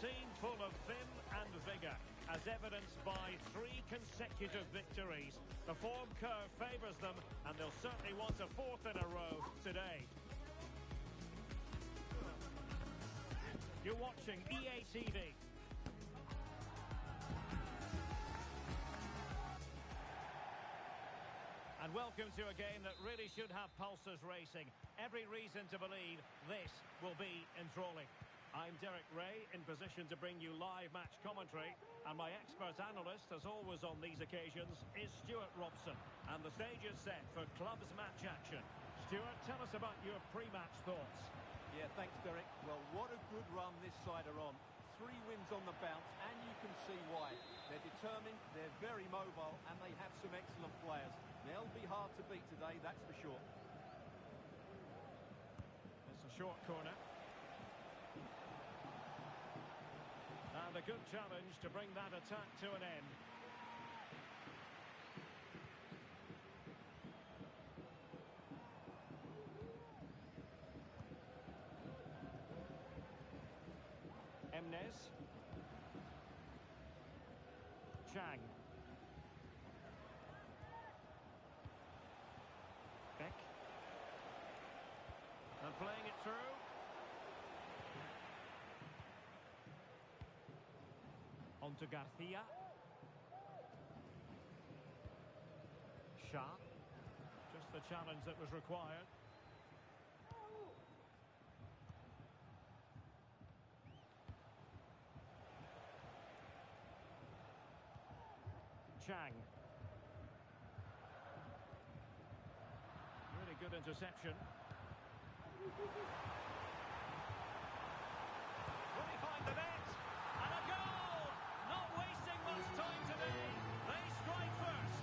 seem full of vim and vigour, as evidenced by 3 consecutive victories. The form curve favours them, and they'll certainly want a 4th in a row today. You're watching EA TV. And welcome to a game that really should have pulses racing. Every reason to believe this will be enthralling. I'm Derek Ray, in position to bring you live match commentary. And my expert analyst, as always on these occasions, is Stuart Robson. And the stage is set for clubs match action. Stuart, tell us about your pre-match thoughts. Yeah, thanks, Derek. Well, what a good run this side are on. 3 wins on the bounce, and you can see why. They're determined, they're very mobile, and they have some excellent players. They'll be hard to beat today, that's for sure. It's a short corner. And a good challenge to bring that attack to an end. Emnes. Chang. Beck. And playing it through. On to Garcia. Shah. Just the challenge that was required. Chang. Really good interception. Will he find the net? And a goal! Not wasting much time today. They strike first.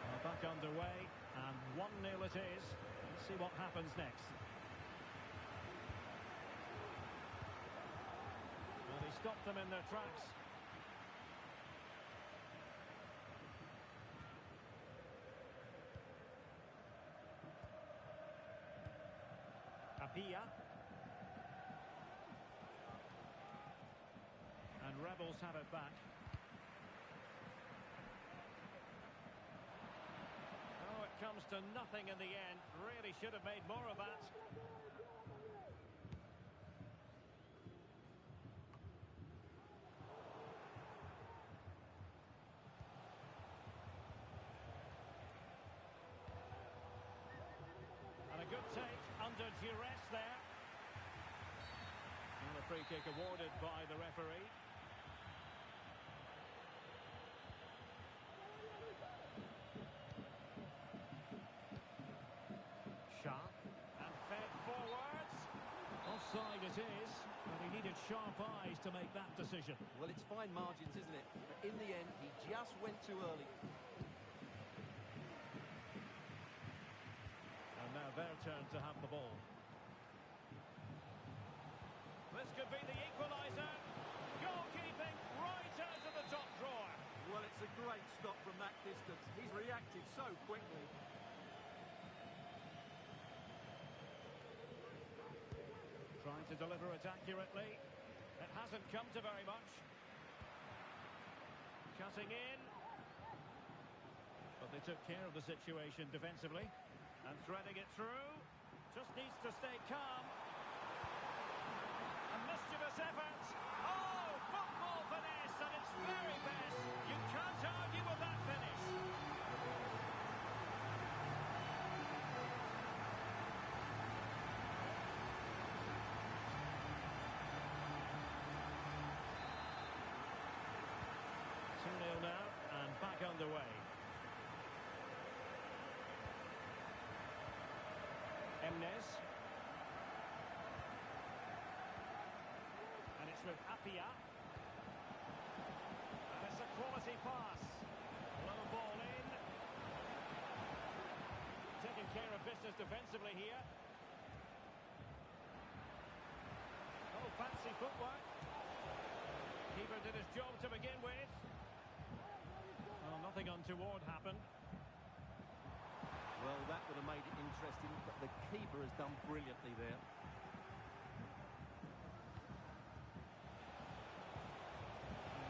Well, back underway, and 1-0 it is. Let's see what happens next. Well, he stopped them in their tracks. Apia. And Rebels have it back. Oh, it comes to nothing in the end. Really should have made more of that. And a good take under duress there. And a free kick awarded by the referee. Shah. And fed forwards. Offside it is, but he needed sharp eyes to make that decision. Well, it's fine margins, isn't it? But in the end, he just went too early. And now their turn to have the ball. This could be the equaliser. Goalkeeping right out of the top drawer. Well, it's a great stop from that distance. He's reacted so quickly. Trying to deliver it accurately. It hasn't come to very much. Cutting in. But they took care of the situation defensively. And threading it through. Just needs to stay calm. A mischievous effort. Oh, football finesse at its very best. You can't argue with that finish. Now, and back underway. Emnes. And it's with Apia. And it's a quality pass. Low ball in. Taking care of business defensively here. Oh, fancy footwork. Keeper did his job to begin with. nothing untoward happened. Well, that would have made it interesting, but the keeper has done brilliantly there.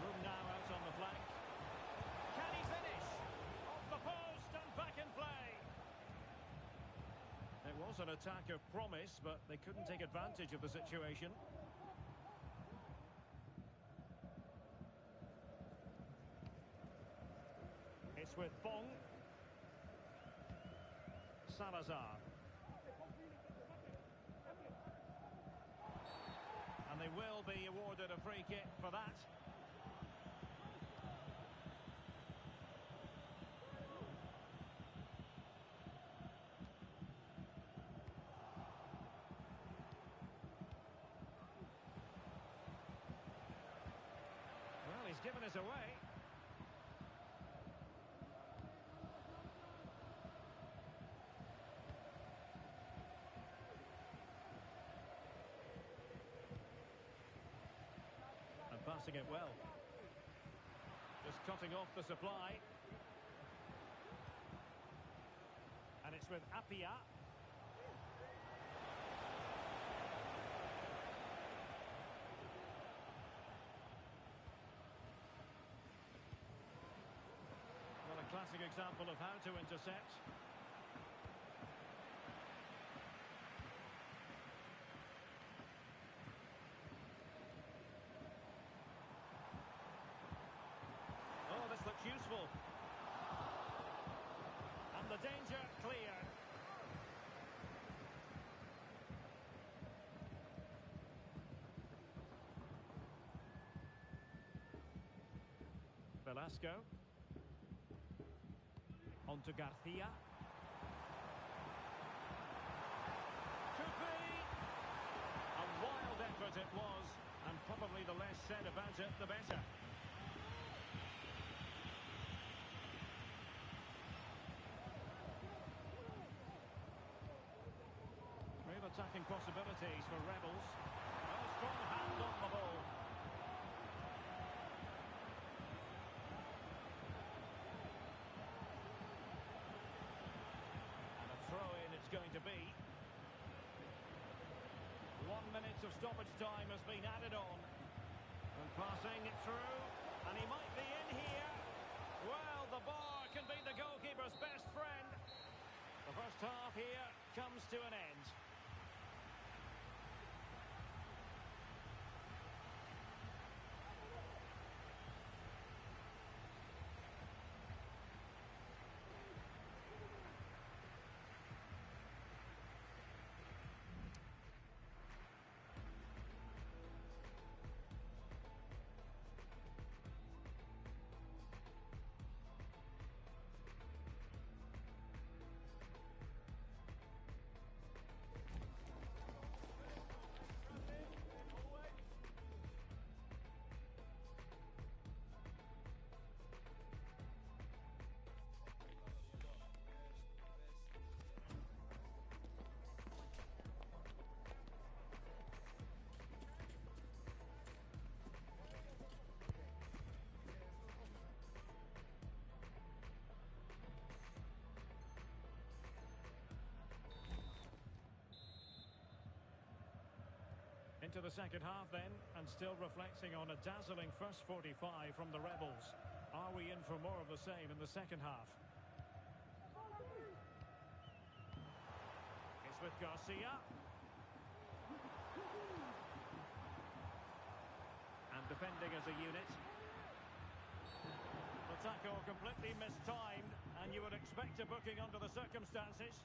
Room now out on the flank. Can he finish? Off the post and back in play. It was an attack of promise, but they couldn't take advantage of the situation. It's with Fong. Salazar. And they will be awarded a free kick for that. Well, he's given us away. Passing it well. Just cutting off the supply. And it's with Apia. Well, a classic example of how to intercept. Looks useful. And the danger cleared. Velasco. On to Garcia. Could be. A wild effort it was, and probably the less said about it, the better. Attacking possibilities for Rebels. A strong hand on the ball. And a throw-in it's going to be. 1 minute of stoppage time has been added on. And passing it through. And he might be in here. Well, the bar can be the goalkeeper's best friend. The first half here comes to an end. Into the second half then, and still reflecting on a dazzling first 45 from the Rebels. Are we in for more of the same in the second half? It's with Garcia. And defending as a unit. The tackle completely mistimed, and you would expect a booking under the circumstances.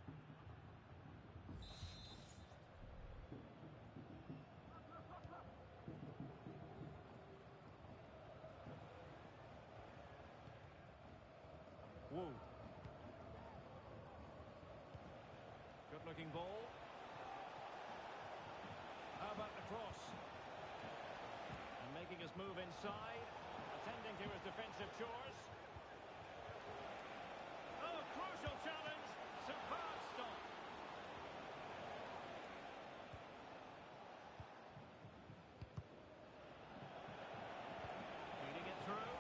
Wu. Good looking ball. How about the cross? And making his move inside, attending to his defensive chores. Oh, crucial challenge. Superb stop. Feeding it through.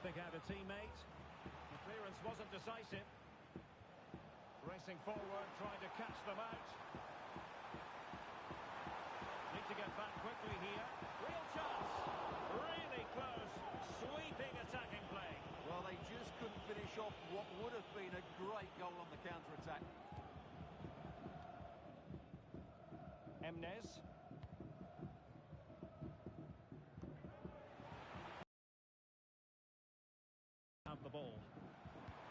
pick out a teammate. The clearance wasn't decisive. Racing forward, trying to catch them out. Need to get back quickly here. Real chance. Really close. Sweeping attacking play. Well, they just couldn't finish off what would have been a great goal on the counter-attack. Emnes. Have the ball.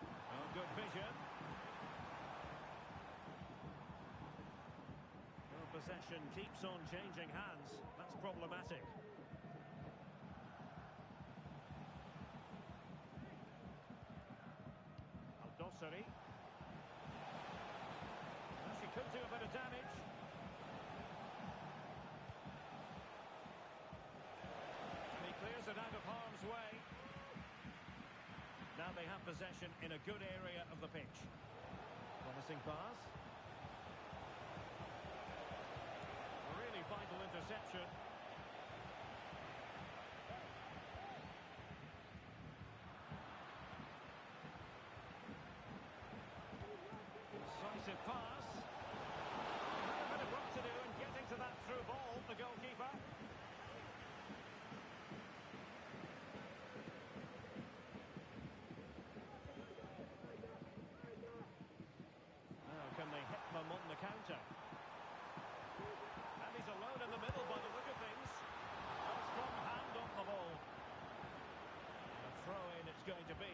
Oh, good vision. Well, possession keeps on changing hands. That's problematic. Al-Dossari. Well, she could do a bit of damage. And he clears it out of harm's way. Now they have possession in a good area of the pitch. Promising pass. A really vital interception. Decisive pass. A bit of work to do in getting to that through ball, the goalkeeper. Can they hit them on the counter? And he's alone in the middle by the look of things. A strong hand on the ball. A throw-in it's going to be.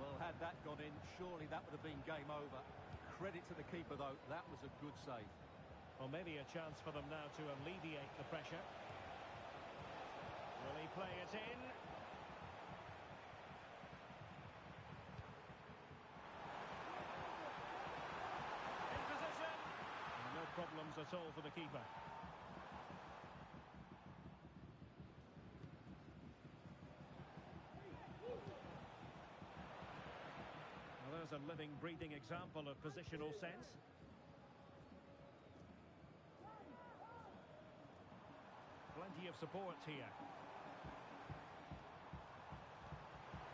Well, had that gone in, surely that would have been game over. Credit to the keeper, though. That was a good save. Well, maybe a chance for them now to alleviate the pressure. Will he play it in? Problems at all for the keeper. Well, there's a living, breathing example of positional sense. Plenty of support here.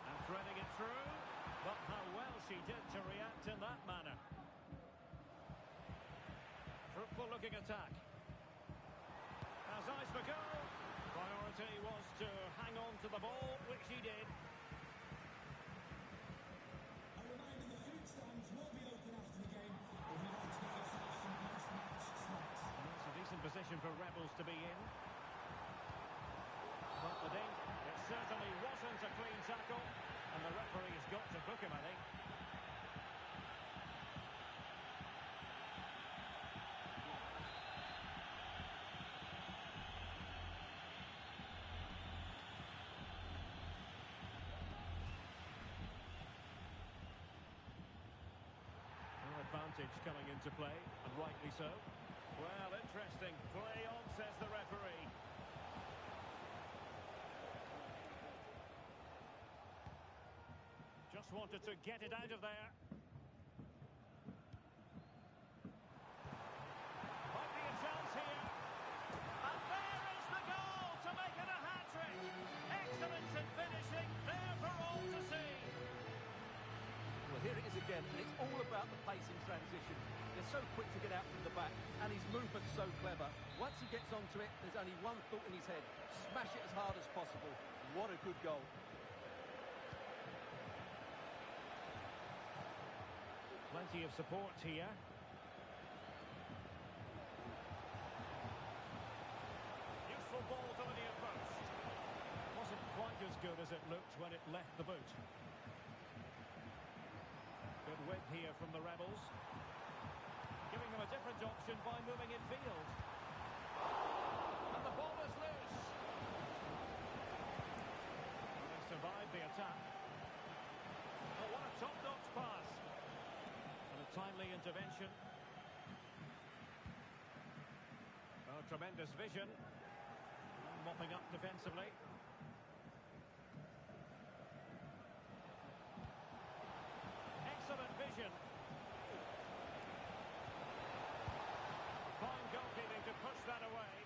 And threading it through. But how well she did to react in that manner. Fruitful looking attack. Has eyes for goal. Priority was to hang on to the ball, which he did. A reminder, the food stands will be open after the game if you'd like to get yourself some post-match snacks. It's a decent position for Rebels to be in. But the dink, it certainly wasn't a clean tackle, and the referee's got to book him, I think. Advantage coming into play, and rightly so. Well, interesting. Play on, says the referee. Just wanted to get it out of there. Might be a chance here. And there is the goal to make it a hat-trick. Excellence in finishing, there for all to see. Well, here it is again, and it's all about the pace in transition. They're so quick to get out from the back, and his movement's so clever. Once he gets onto it, there's only one thought in his head. Smash it as hard as possible. What a good goal. Plenty of support here. Useful ball to the near post. Wasn't quite as good as it looked when it left the boot. Good width here from the Rebels. Giving them a different option by moving in field. And the ball is loose. Well, they survived the attack. Oh, what a top-notch pass. And a timely intervention. Oh, tremendous vision. Mopping up defensively. Excellent vision. Fine goalkeeping to push that away.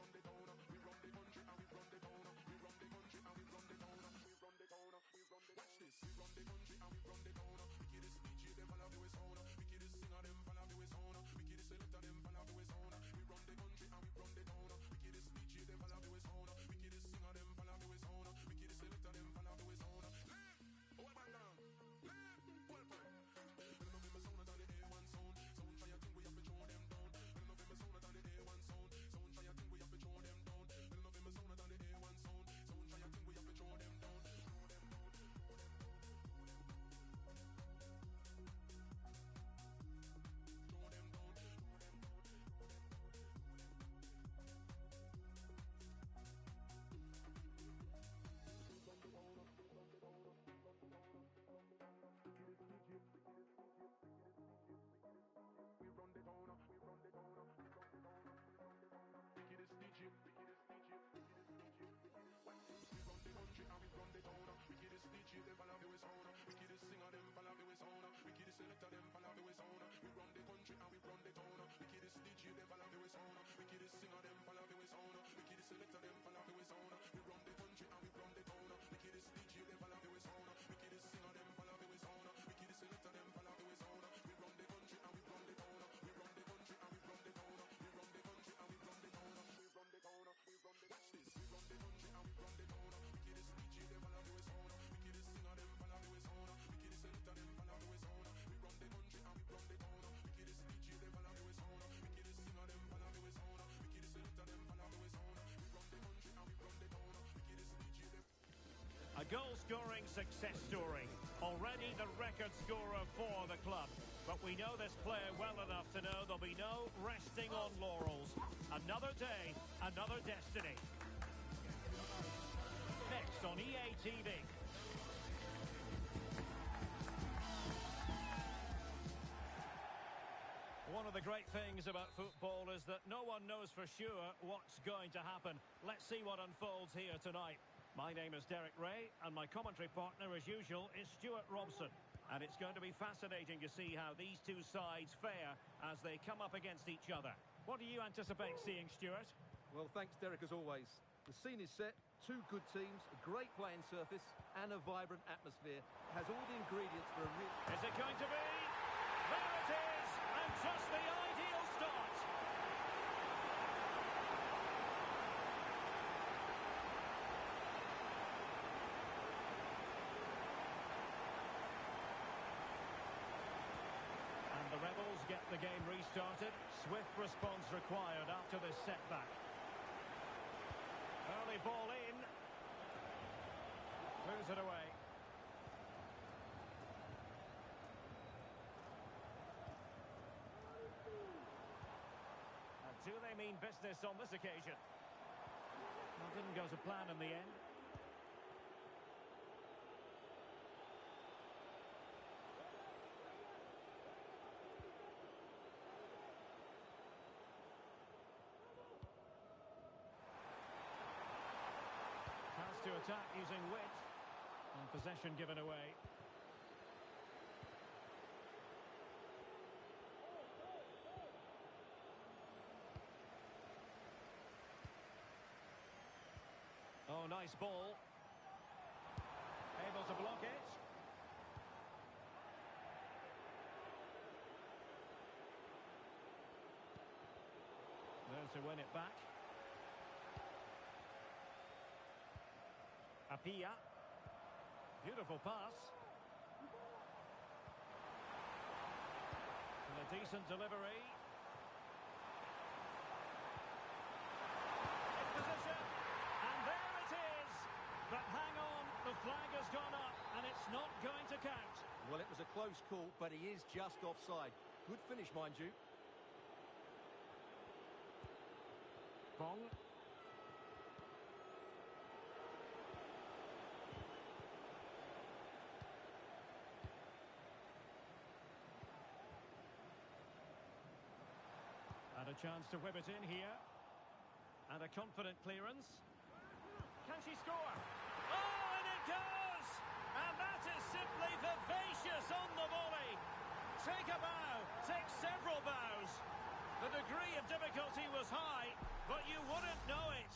run the town, we run the country, and we run DJ them follow the sound. Wickedest singer them follow the sound. Wickedest selector them follow the sound. We run the country and we run the town. Wickedest DJ them follow the sound. Wickedest singer them follow the sound. Wickedest selector them follow the sound. We run the country and we run the town. Wickedest DJ them follow the sound. Wickedest singer them follow the sound. Wickedest selector them follow the sound. We run the country and we run the town. We run the country and we run the town. We run the country and we run the town. We run the town. We run the watch this. We run the country and we run the town. Wickedest DJ them follow the sound. Wickedest singer them follow the sound. Wickedest selector them follow the sound. We run the country and we run the town. Wickedest DJ them follow the sound. Wickedest singer them follow the sound. Wickedest selector them follow the sound. We run the country and we run the town. Wickedest DJ them. A goal-scoring success story. Already the record scorer for the club. But we know this player well enough to know there'll be no resting on laurels. Another day, another destiny. Next on EA TV. One of the great things about football is that no one knows for sure what's going to happen. Let's see what unfolds here tonight. My name is Derek Ray, and my commentary partner, as usual, is Stuart Robson. And it's going to be fascinating to see how these two sides fare as they come up against each other. What do you anticipate seeing, Stuart? Well, thanks, Derek, as always. The scene is set, two good teams, a great playing surface, and a vibrant atmosphere. It has all the ingredients for a real... Is it going to be? There it is! And just the ideal start! And the Rebels get the game restarted. Swift response required after this setback. Early ball in. Moves it away. And do they mean business on this occasion? Well, didn't go to plan in the end. To attack using wit, and possession given away. Oh, nice ball. Able to block it. There to win it back. Apia. Beautiful pass. And a decent delivery. In position. And there it is. But hang on, the flag has gone up and it's not going to count. Well, it was a close call, but he is just offside. Good finish, mind you. Bong. And a chance to whip it in here. And a confident clearance. Can she score? Oh, and it goes! And that is simply vivacious on the volley. Take a bow, take several bows. The degree of difficulty was high, but you wouldn't know it.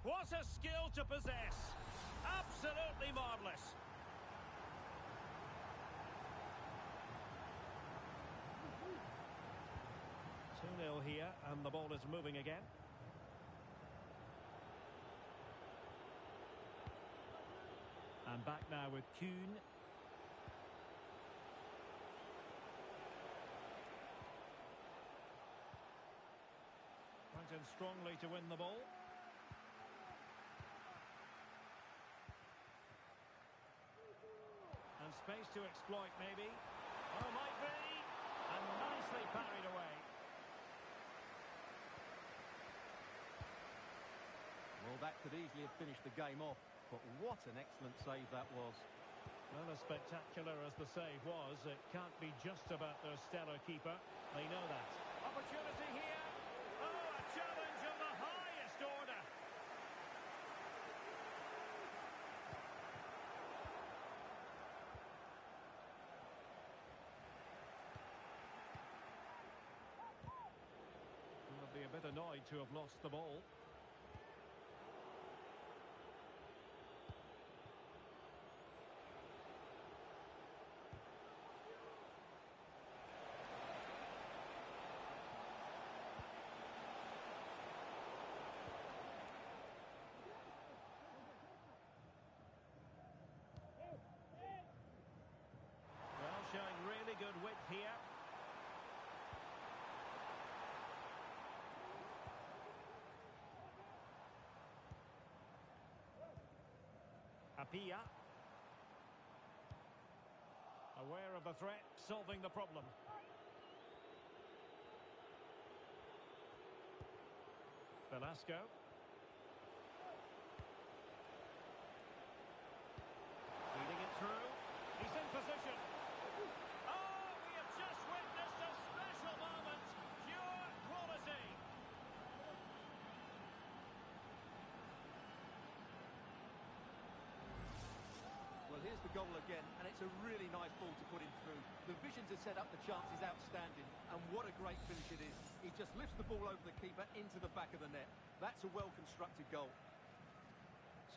What a skill to possess. Absolutely marvellous. Here, and the ball is moving again. And back now with Kuhn. Went in strongly to win the ball. And space to exploit, maybe. Oh, might be. And nicely parried away. Well, that could easily have finished the game off, but what an excellent save that was. Well, as spectacular as the save was, it can't be just about their stellar keeper. They know that. Opportunity here. Oh, a challenge of the highest order. bit annoyed to have lost the ball. Well, showing really good width here. Apia. Aware of the threat, solving the problem. Velasco. Feeding it through. He's in position. Oh, we have just witnessed a special moment. Pure quality. Well, here's the goal again, and it's a really nice ball to put him through. The vision to set up the chance is outstanding, and what a great finish it is. He just lifts the ball over the keeper into the back of the net. That's a well-constructed goal.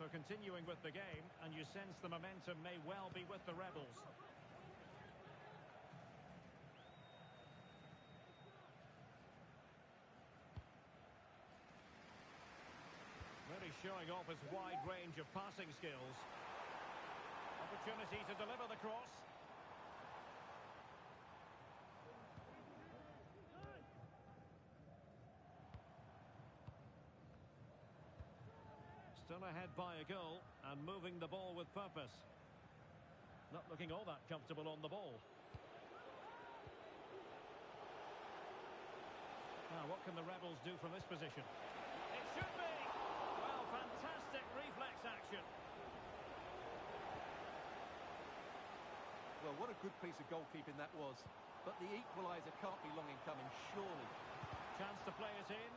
So continuing with the game, and you sense the momentum may well be with the Rebels. Really showing off his wide range of passing skills. Opportunity to deliver the cross. Still ahead by a goal and moving the ball with purpose. Not looking all that comfortable on the ball. Now, what can the Rebels do from this position? It should be! Well, fantastic reflex action. Well, what a good piece of goalkeeping that was. But the equaliser can't be long in coming, surely. Chance to play it in.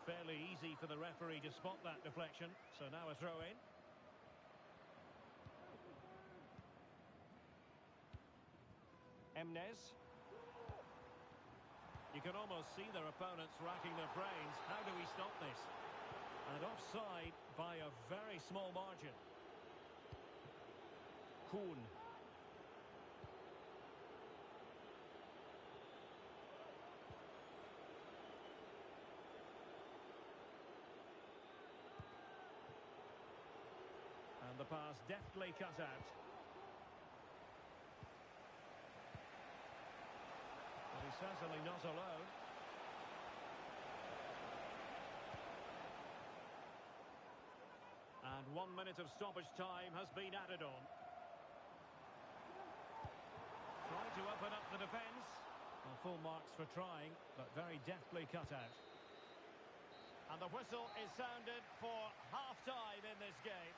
Fairly easy for the referee to spot that deflection. So now a throw in. Emnes. You can almost see their opponents racking their brains. How do we stop this? And offside by a very small margin. Kuhn. And the pass deftly cut out. But he's certainly not alone. And 1 minute of stoppage time has been added on. Trying to open up the defence. Well, full marks for trying, but very deftly cut out. And the whistle is sounded for half-time in this game.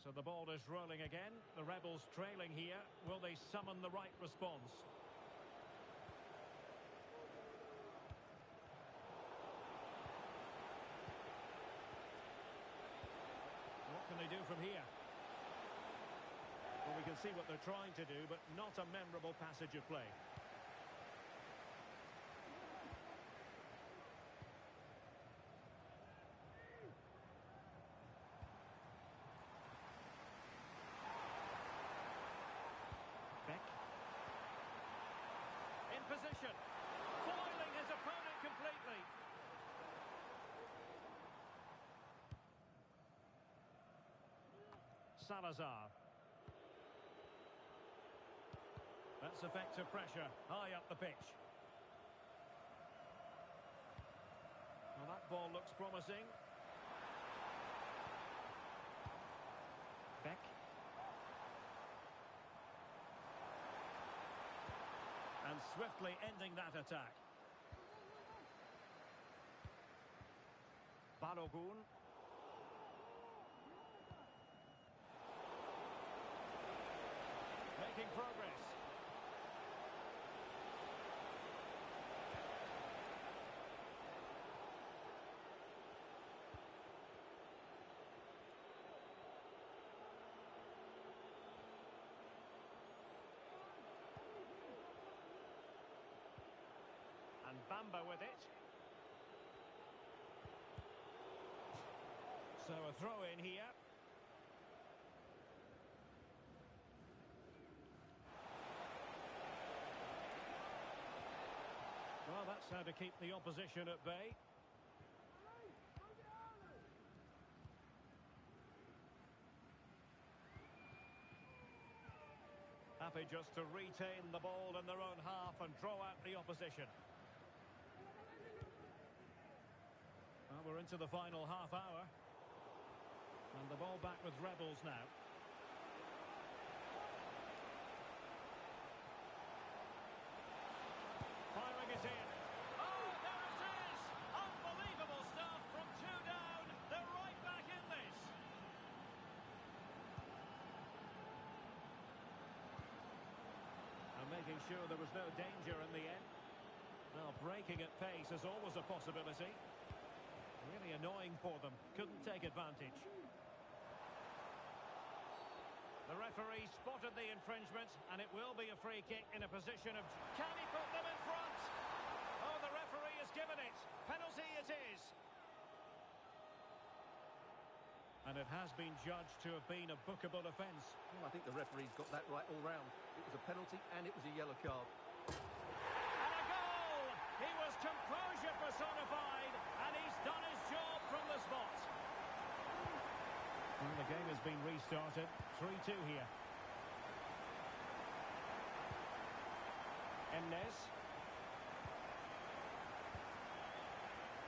So the ball is rolling again. The Rebels trailing here. Will they summon the right response? What can they do from here? Well, we can see what they're trying to do, but not a memorable passage of play. position. Foiling his opponent completely. Salazar. That's effective pressure, high up the pitch. Well, that ball looks promising. Beck. And swiftly ending that attack. Balogun. Making progress. And Bamba with it. So a throw in here. Well, that's how to keep the opposition at bay. Happy just to retain the ball in their own half and draw out the opposition. Well, we're into the final half hour. And the ball back with Rebels now. Firing it in. Oh, there it is! Unbelievable stuff from two down. They're right back in this. And making sure there was no danger in the end. Well, breaking at pace is always a possibility. Really annoying for them. Couldn't take advantage. The referee spotted the infringement, and it will be a free kick in a position of... Can he put them in front? Oh, the referee has given it. Penalty it is. And it has been judged to have been a bookable offence. Well, I think the referee's got that right all round. It was a penalty and it was a yellow card. And a goal! He was composure personified, and he's done his job from the spot. And the game has been restarted. 3-2 here. Emnes.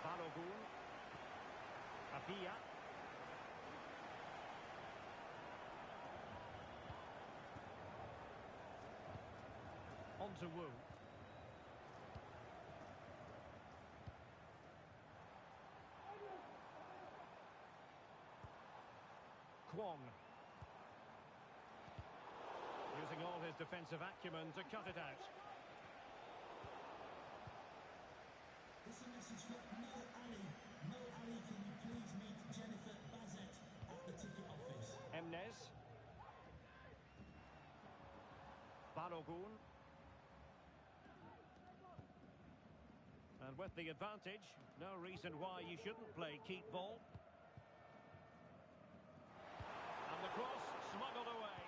Balogun. Apia. On to Wu. Kwong. Using all his defensive acumen to cut it out. This is a message for Mo Ali. Mo Ali, can you please meet Jennifer Bazet at the ticket office? Emnes. Balogun. And with the advantage, no reason why you shouldn't play keep ball. And the cross smuggled away.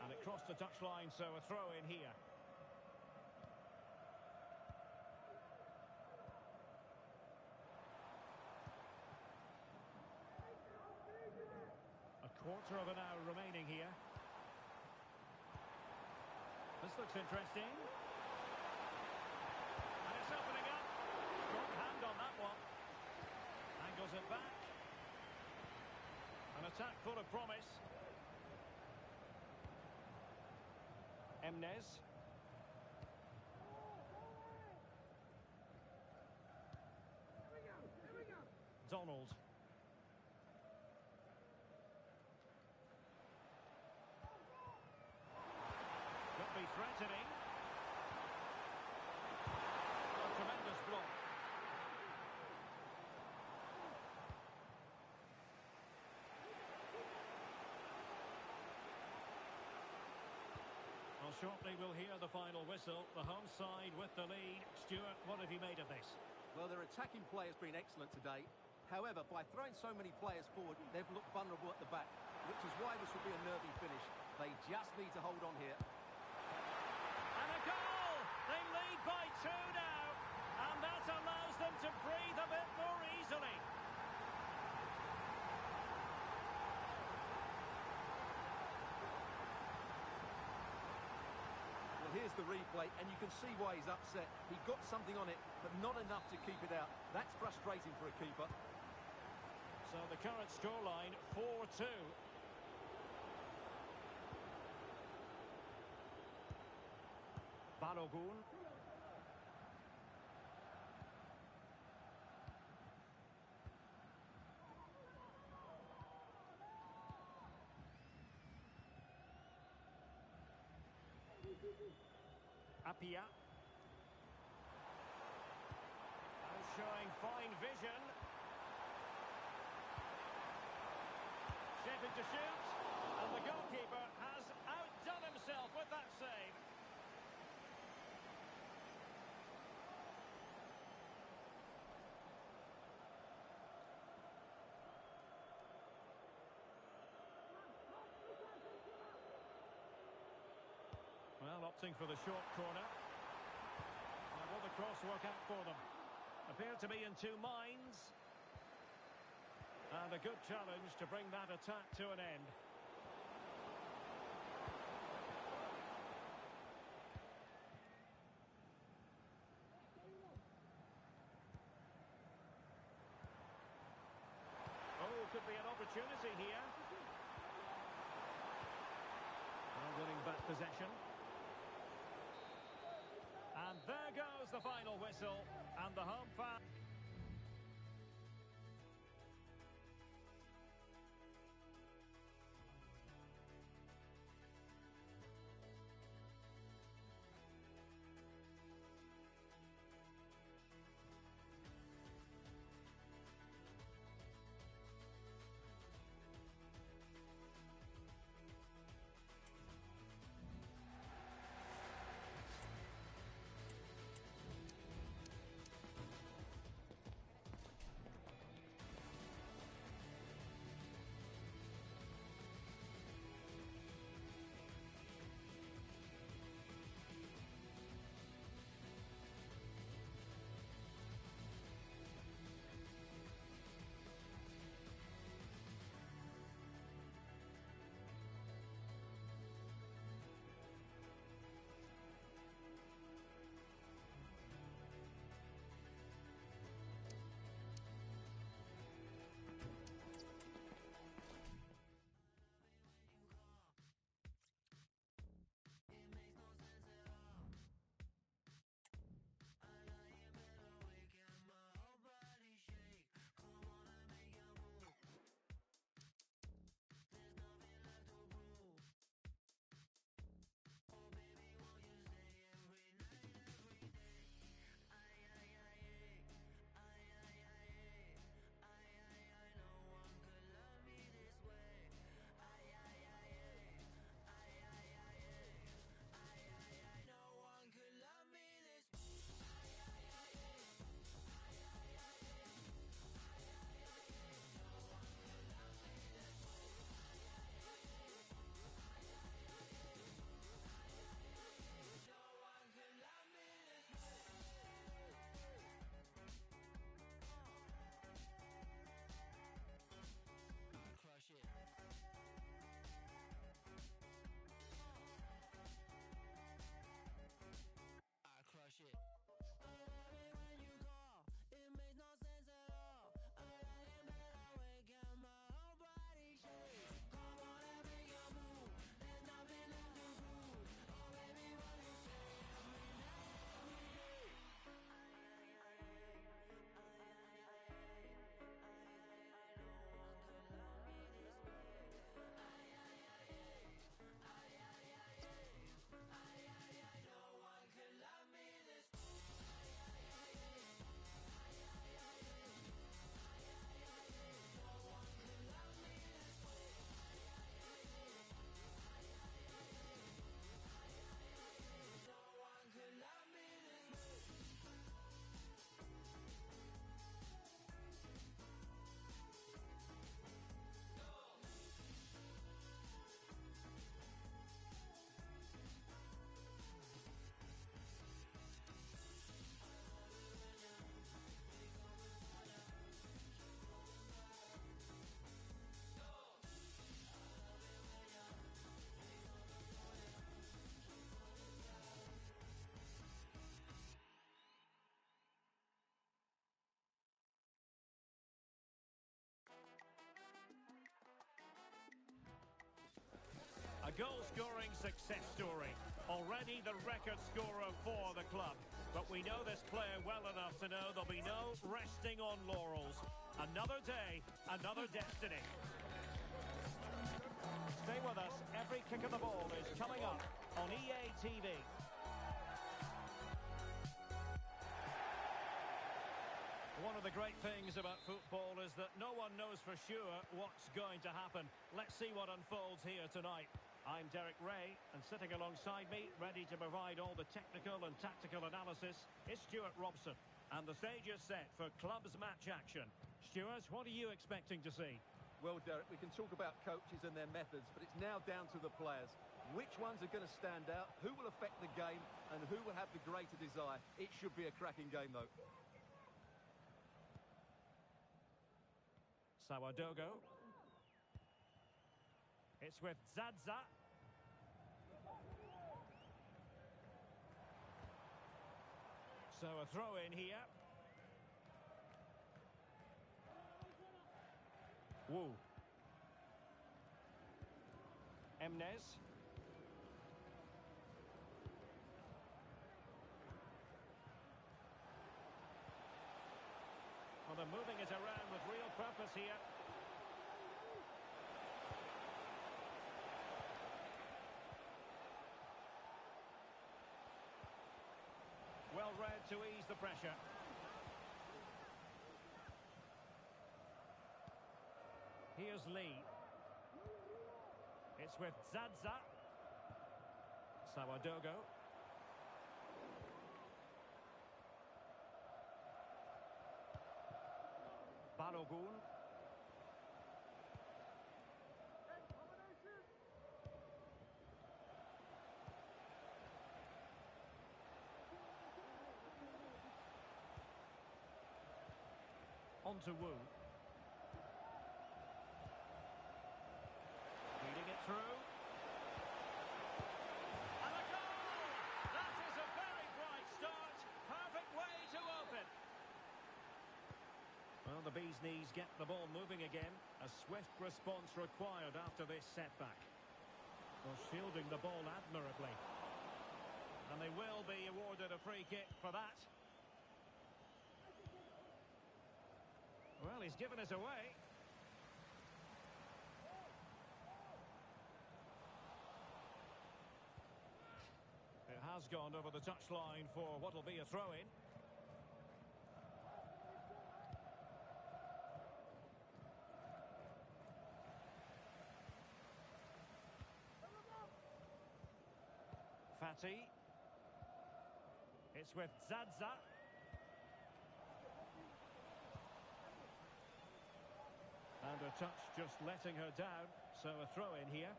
And it crossed the touchline, so a throw in here. A quarter of an hour remaining here. This looks interesting. And it's opening up. Strong hand on that one. Angles it back. An attack full of promise. Emnes. Donald. Could be threatening. A tremendous block. Well, shortly we'll hear the final whistle. The home side with the lead. Stuart, what have you made of this? Well, their attacking play has been excellent today. However, by throwing so many players forward, they've looked vulnerable at the back, which is why this will be a nervy finish. They just need to hold on here. And a goal! They lead by 2 now, and that allows them to breathe a bit more easily. Well, here's the replay, and you can see why he's upset. He got something on it, but not enough to keep it out. That's frustrating for a keeper. So the current scoreline, 4-2. Balogun. Apia. And showing fine vision. Shaping to shoot. And the goalkeeper has outdone himself with that save. Well, opting for the short corner. Now will the cross work out for them? Appear to be in two minds. And a good challenge to bring that attack to an end. Oh, could be an opportunity here. Well, winning back possession. And there goes the final whistle, and the home fan. success story. Already the record scorer for the club. But we know this player well enough to know there'll be no resting on laurels. Another day, another destiny. Stay with us. Every kick of the ball is coming up on EA TV. One of the great things about football is that no one knows for sure what's going to happen. Let's see what unfolds here tonight. I'm Derek Ray, and sitting alongside me, ready to provide all the technical and tactical analysis, is Stuart Robson. And the stage is set for clubs match action. Stuart, what are you expecting to see? Well, Derek, we can talk about coaches and their methods, but it's now down to the players. Which ones are going to stand out, who will affect the game, and who will have the greater desire? It should be a cracking game, though. Sawadogo. It's with Zaza. So a throw in here. Wu. Emnes. Well, they're moving it around with real purpose here. Well read to ease the pressure. Here's Lee. It's with Zaza. Sawadogo. Balogun. On to Wu. Feeding it through. And a goal! That is a very bright start. Perfect way to open. Well, the bee's knees get the ball moving again. A swift response required after this setback. Well, shielding the ball admirably. And they will be awarded a free kick for that. Well, he's given us away. It has gone over the touchline for what will be a throw-in. Fatty. It's with Zaza. And a touch just letting her down, so a throw in here.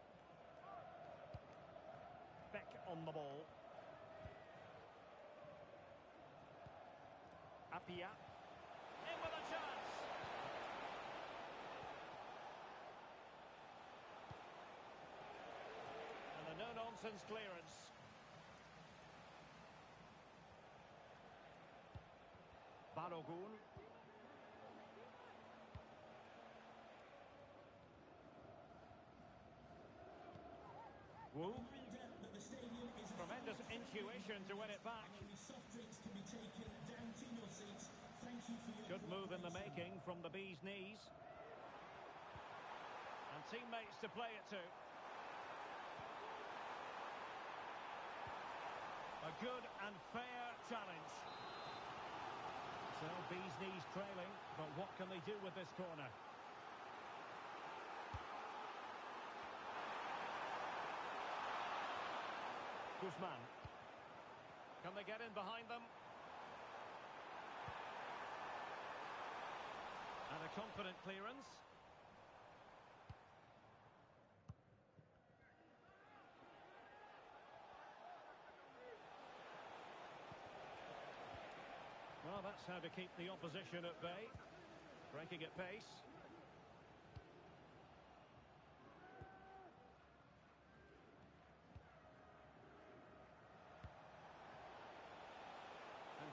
Beck on the ball. Apia. In with a chance. And a no-nonsense clearance. Balogun. Wu. Tremendous intuition to win it back. Good move in the making from the bee's knees. And teammates to play it to. A good and fair challenge. So bee's knees trailing, but what can they do with this corner? Guzman. Can they get in behind them? And a confident clearance. Well, that's how to keep the opposition at bay. Breaking at pace.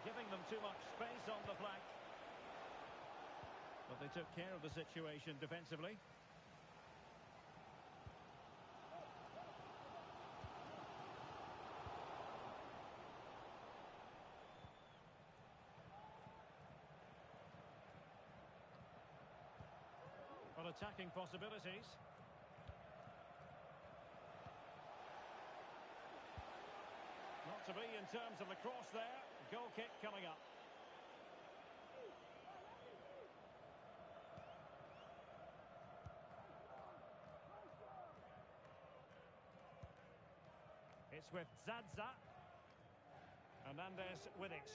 Giving them too much space on the flank. But they took care of the situation defensively. Well, attacking possibilities. Not to be in terms of the cross there. Goal kick coming up. It's with Zaza. Hernandez with it.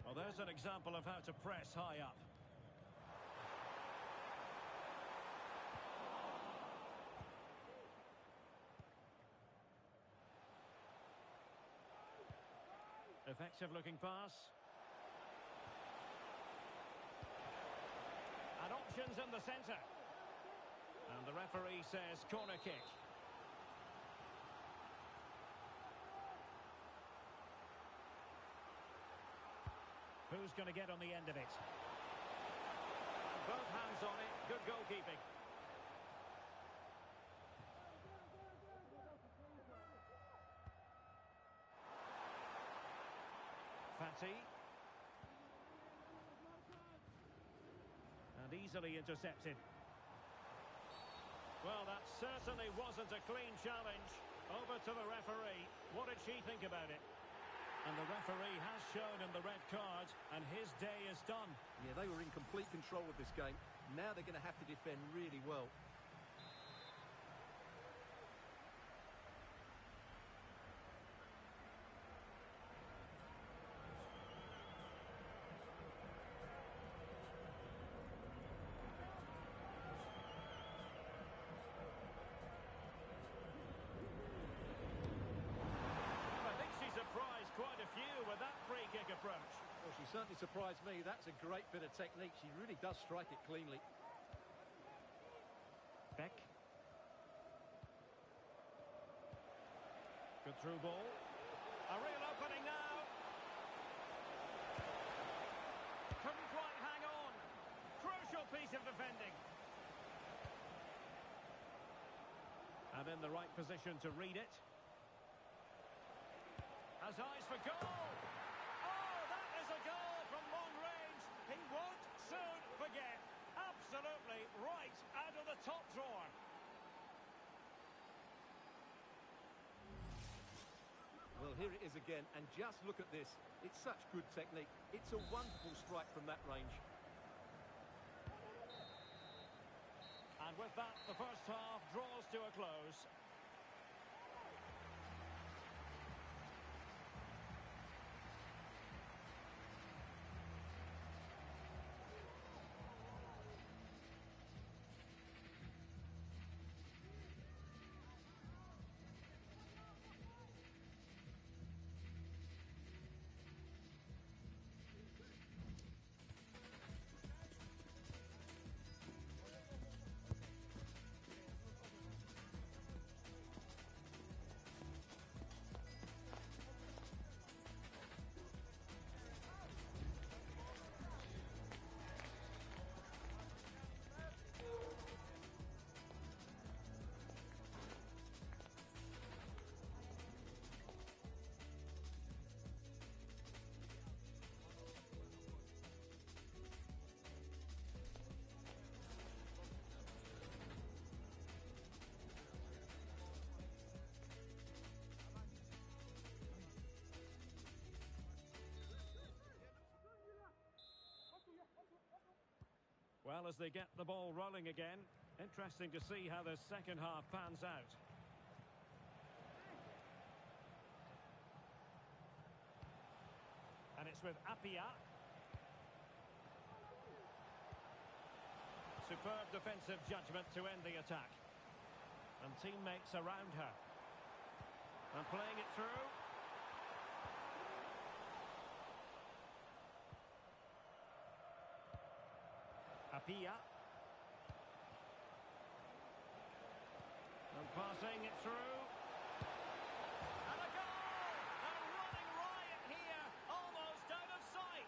Well, there's an example of how to press high up. Effective looking pass. And options in the centre. And the referee says corner kick. Who's going to get on the end of it? Both hands on it. Good goalkeeping. Fati. And easily intercepted. Well, that certainly wasn't a clean challenge. Over to the referee. What did she think about it? And the referee has shown him the red card, and his day is done. Yeah, they were in complete control of this game. Now they're going to have to defend really well. Quite a few with that free kick approach. Well, she certainly surprised me. That's a great bit of technique. She really does strike it cleanly. Beck. Good through ball. A real opening now. Couldn't quite hang on. Crucial piece of defending. And in the right position to read it. Has eyes for goal. Oh, that is a goal from long range. He won't soon forget. Absolutely right out of the top drawer. Well, here it is again, and just look at this. It's such good technique. It's a wonderful strike from that range. And with that, the first half draws to a close. Well, as they get the ball rolling again, interesting to see how the second half pans out. And it's with Apia. Superb defensive judgment to end the attack. And teammates around her. And playing it through. Apia. And passing it through. And a goal! A running riot here, almost out of sight.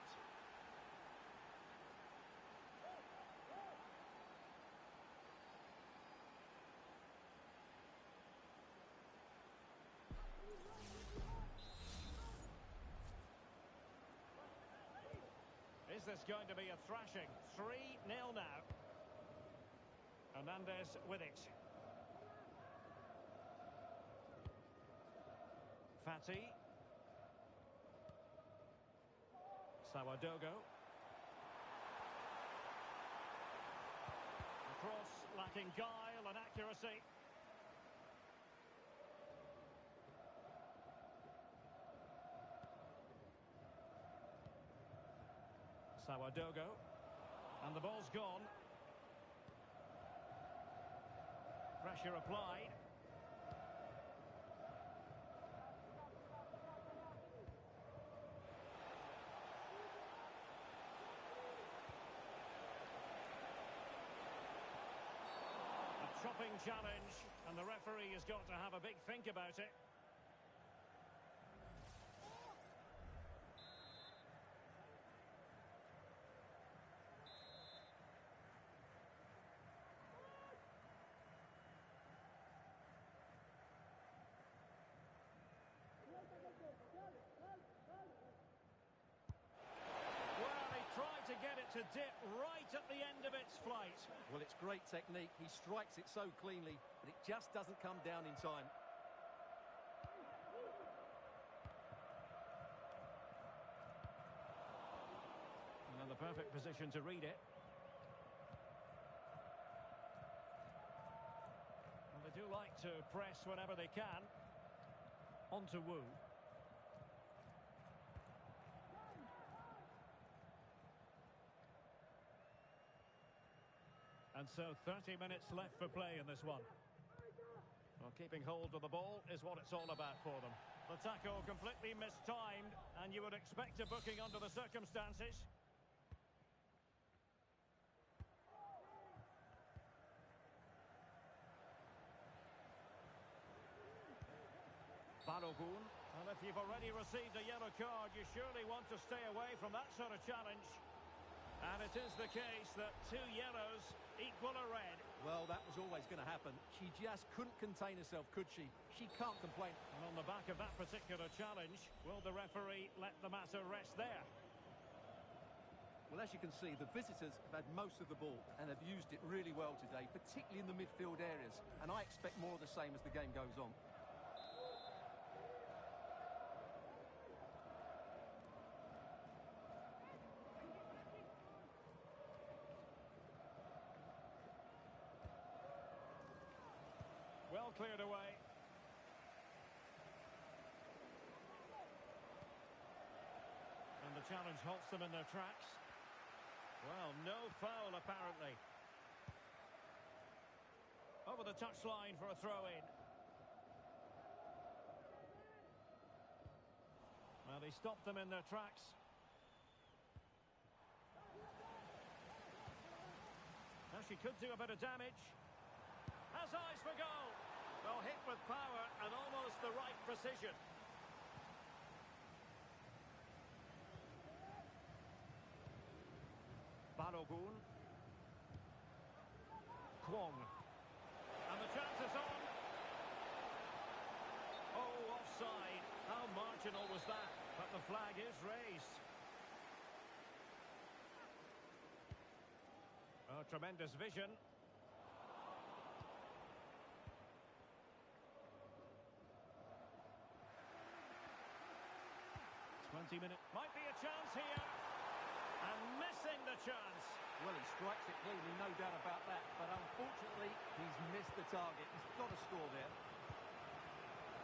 Is this going to be a thrashing? 3-0 now. Hernandez with it. Fati. Sawadogo. The cross lacking guile and accuracy. Sawadogo. And the ball's gone. Pressure applied. A chopping challenge, and the referee has got to have a big think about it. To get it to dip right at the end of its flight. Well, it's great technique. He strikes it so cleanly, but it just doesn't come down in time. And the perfect position to read it. And they do like to press whenever they can. On to Wu. And so 30 minutes left for play in this one. Well, keeping hold of the ball is what it's all about for them. The tackle completely mistimed, and you would expect a booking under the circumstances. Balogun. And if you've already received a yellow card, you surely want to stay away from that sort of challenge. And it is the case that 2 yellows equal a red. Well, that was always going to happen. She just couldn't contain herself, could she? She can't complain. And on the back of that particular challenge, will the referee let the matter rest there? Well, as you can see, the visitors have had most of the ball and have used it really well today, particularly in the midfield areas. And I expect more of the same as the game goes on. Well cleared away. And the challenge halts them in their tracks. Well, no foul apparently. Over the touchline for a throw-in. Well, they stopped them in their tracks. Now she could do a bit of damage. Has eyes for goal. Well, hit with power and almost the right precision. Balogun. Kwong. And the chance is on. Oh, offside. How marginal was that? But the flag is raised. Oh, tremendous vision. 20 minutes. Might be a chance here. And missing the chance. Well, he strikes it cleanly, no doubt about that. But unfortunately, he's missed the target. He's got to score there.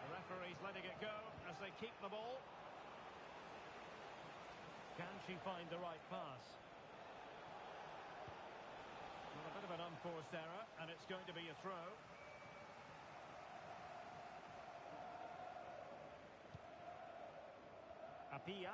The referee's letting it go as they keep the ball. Can she find the right pass? Well, a bit of an unforced error, and it's going to be a throw. Apia.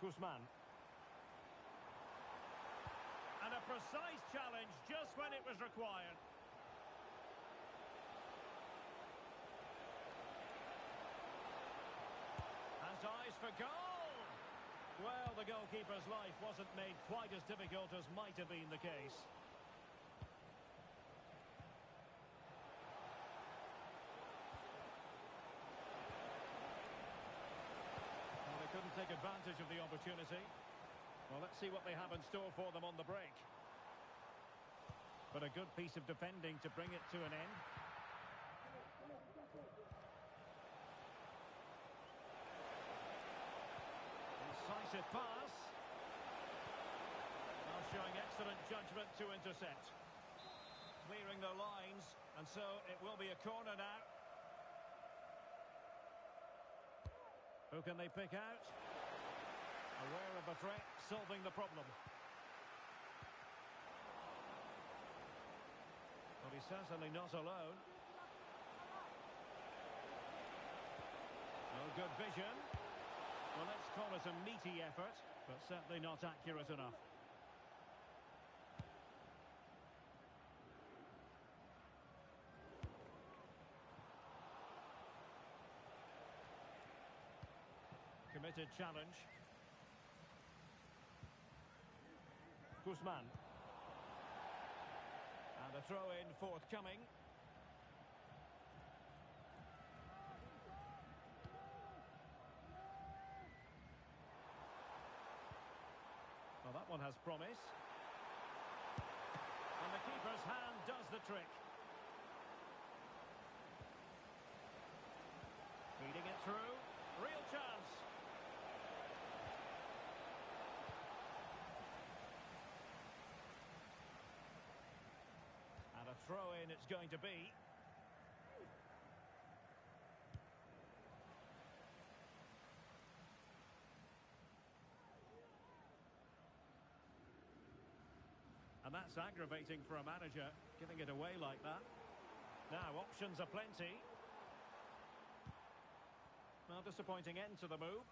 Guzman. And a precise challenge just when it was required. Has eyes for goal. Well, the goalkeeper's life wasn't made quite as difficult as might have been the case. Well, they couldn't take advantage of the opportunity. Well, let's see what they have in store for them on the break. But a good piece of defending to bring it to an end. Incisive pass. Now showing excellent judgment to intercept. Clearing the lines, and so it will be a corner now. Who can they pick out? Aware of the threat, solving the problem. But he's certainly not alone. No good vision. Well, let's call it a meaty effort, but certainly not accurate enough. Committed challenge. Guzman. And a throw-in forthcoming. Well, that one has promise. And the keeper's hand does the trick. Feeding it through. Real chance. And a throw-in it's going to be. And that's aggravating for a manager, giving it away like that. Now, options are plenty. Well, disappointing end to the move.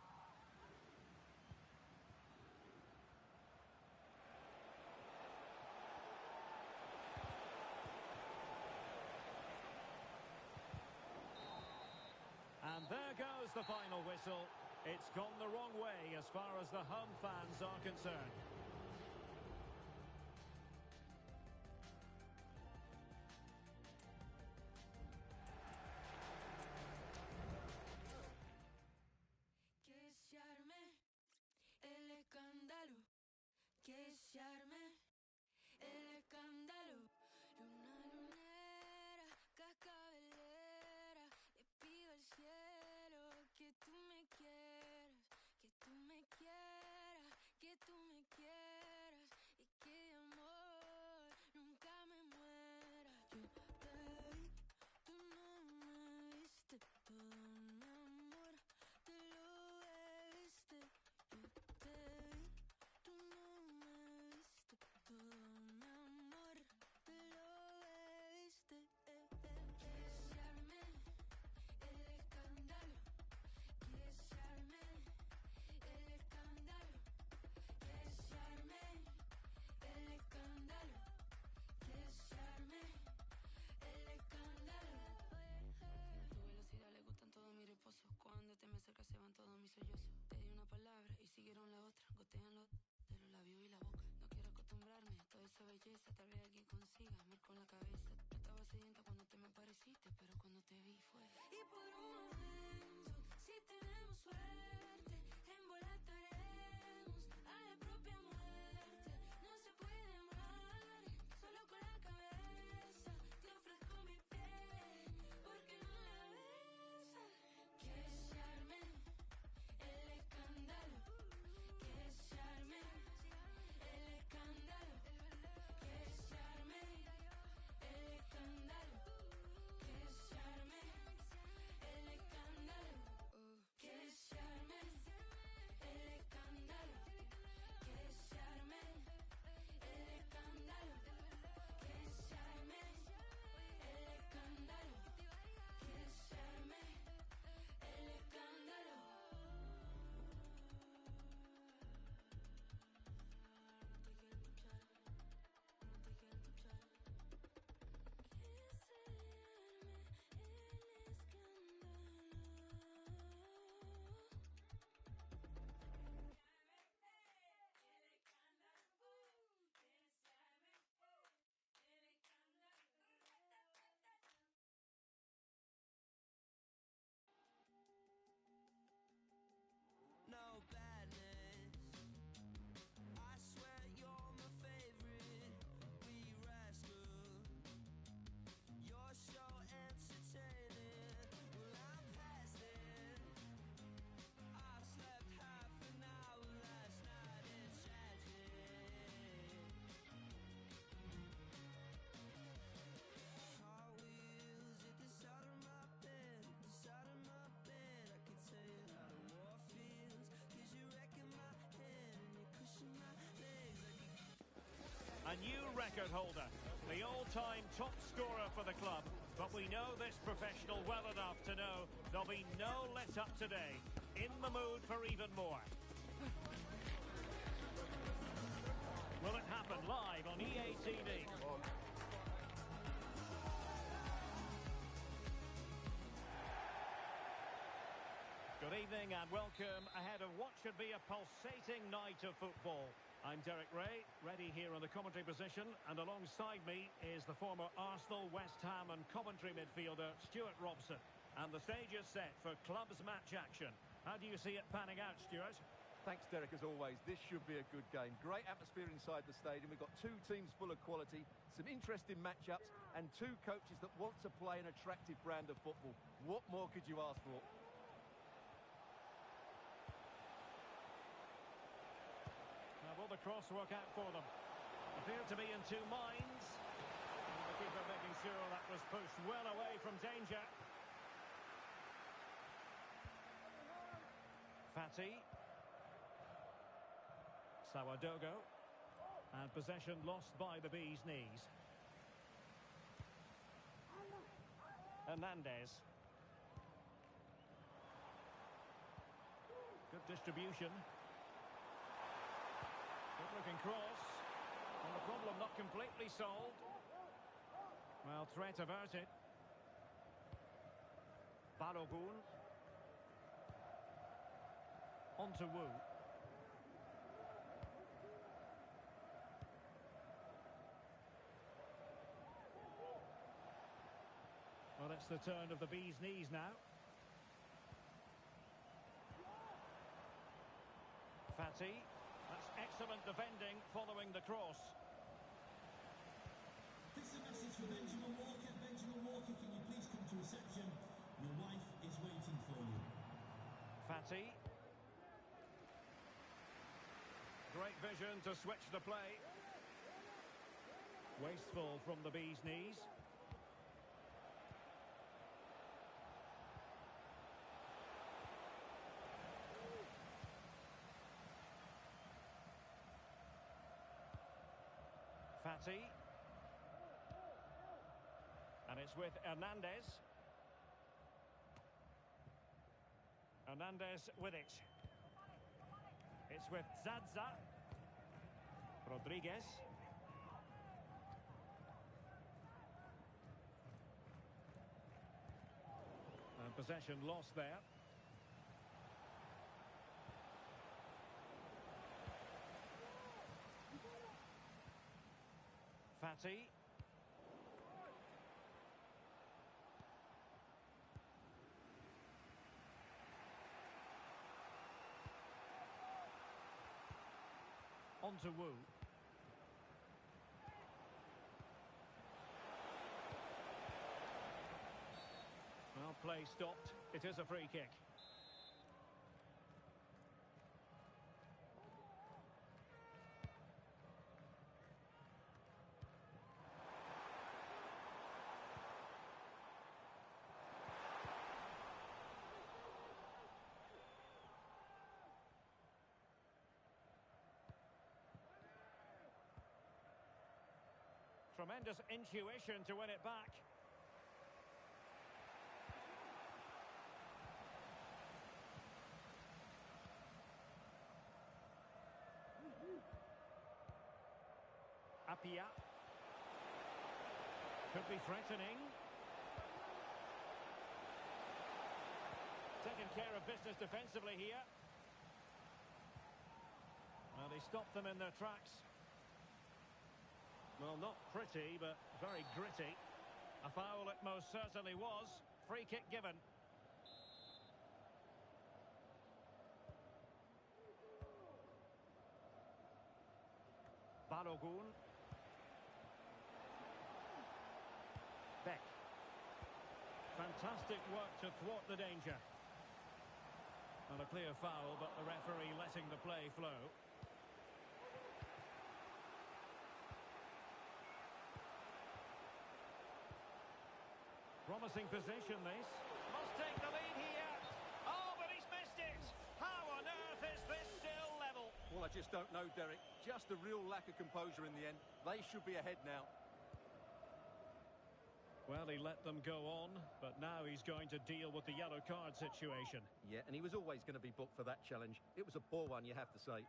And there goes the final whistle. It's gone the wrong way as far as the home fans are concerned. Que se arme el escándalo. Luna lunera, cascabelera. Le pido al cielo que tú me quieras, que tú me quieras, que tú me quieras. new record holder, the all-time top scorer for the club. But we know this professional well enough to know there'll be no let-up today. In the mood for even more. Will it happen live on EA TV? Good evening and welcome ahead of what should be a pulsating night of football. I'm Derek Ray, ready here on the commentary position, and alongside me is the former Arsenal, West Ham and Coventry midfielder Stuart Robson. And the stage is set for clubs match action. How do you see it panning out, Stuart? Thanks, Derek, as always. This should be a good game. Great atmosphere inside the stadium. We've got two teams full of quality, some interesting matchups, and two coaches that want to play an attractive brand of football. What more could you ask for? Now, will the cross work out for them? Appeared to be in two minds. And the keeper making sure that was pushed well away from danger. Fati. Sawadogo. And possession lost by the bee's knees. Hernandez. Good distribution. Good looking cross. And the problem not completely solved. Well, threat averted. Balogun. On to Wu. Well, it's the turn of the bee's knees now. Fati. That's excellent defending following the cross. This is a message for Benjamin Walker. Benjamin Walker, can you please come to reception? Your wife is waiting for you. Fati. Great vision to switch the play. Wasteful from the bee's knees. Fati. And it's with Hernandez. Hernandez with it. It's with Zaza. Rodriguez. And possession lost there. Fati. On to Wu. Well, play stopped. It is a free kick. Tremendous intuition to win it back. Apia. Could be threatening. Taking care of business defensively here. Well, they stopped them in their tracks. Well, not pretty, but very gritty. A foul it most certainly was. Free kick given. Balogun. Beck. Fantastic work to thwart the danger. And a clear foul, but the referee letting the play flow. Promising position, this. Must take the lead here. Oh, but he's missed it. How on earth is this still level? Well, I just don't know, Derek. Just a real lack of composure in the end. They should be ahead now. Well, he let them go on, but now he's going to deal with the yellow card situation. Yeah, and he was always going to be booked for that challenge. It was a poor one, you have to say.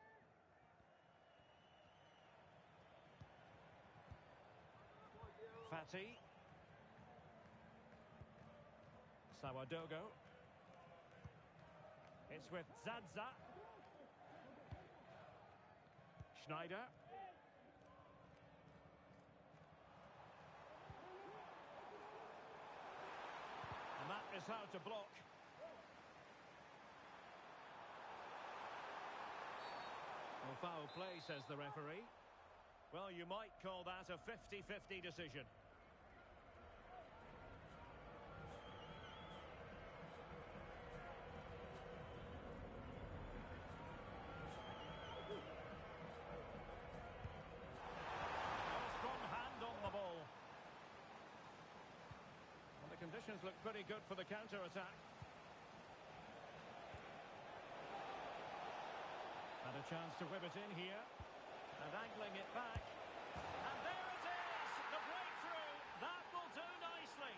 Fati. Sawadogo. It's with Zaza. Schneider. And that is how to block. Well, foul play, says the referee. Well, you might call that a 50-50 decision. Strong hand on the ball. Well, the conditions look pretty good for the counter-attack. Had a chance to whip it in here. And angling it back. And there it is! The breakthrough! That will do nicely.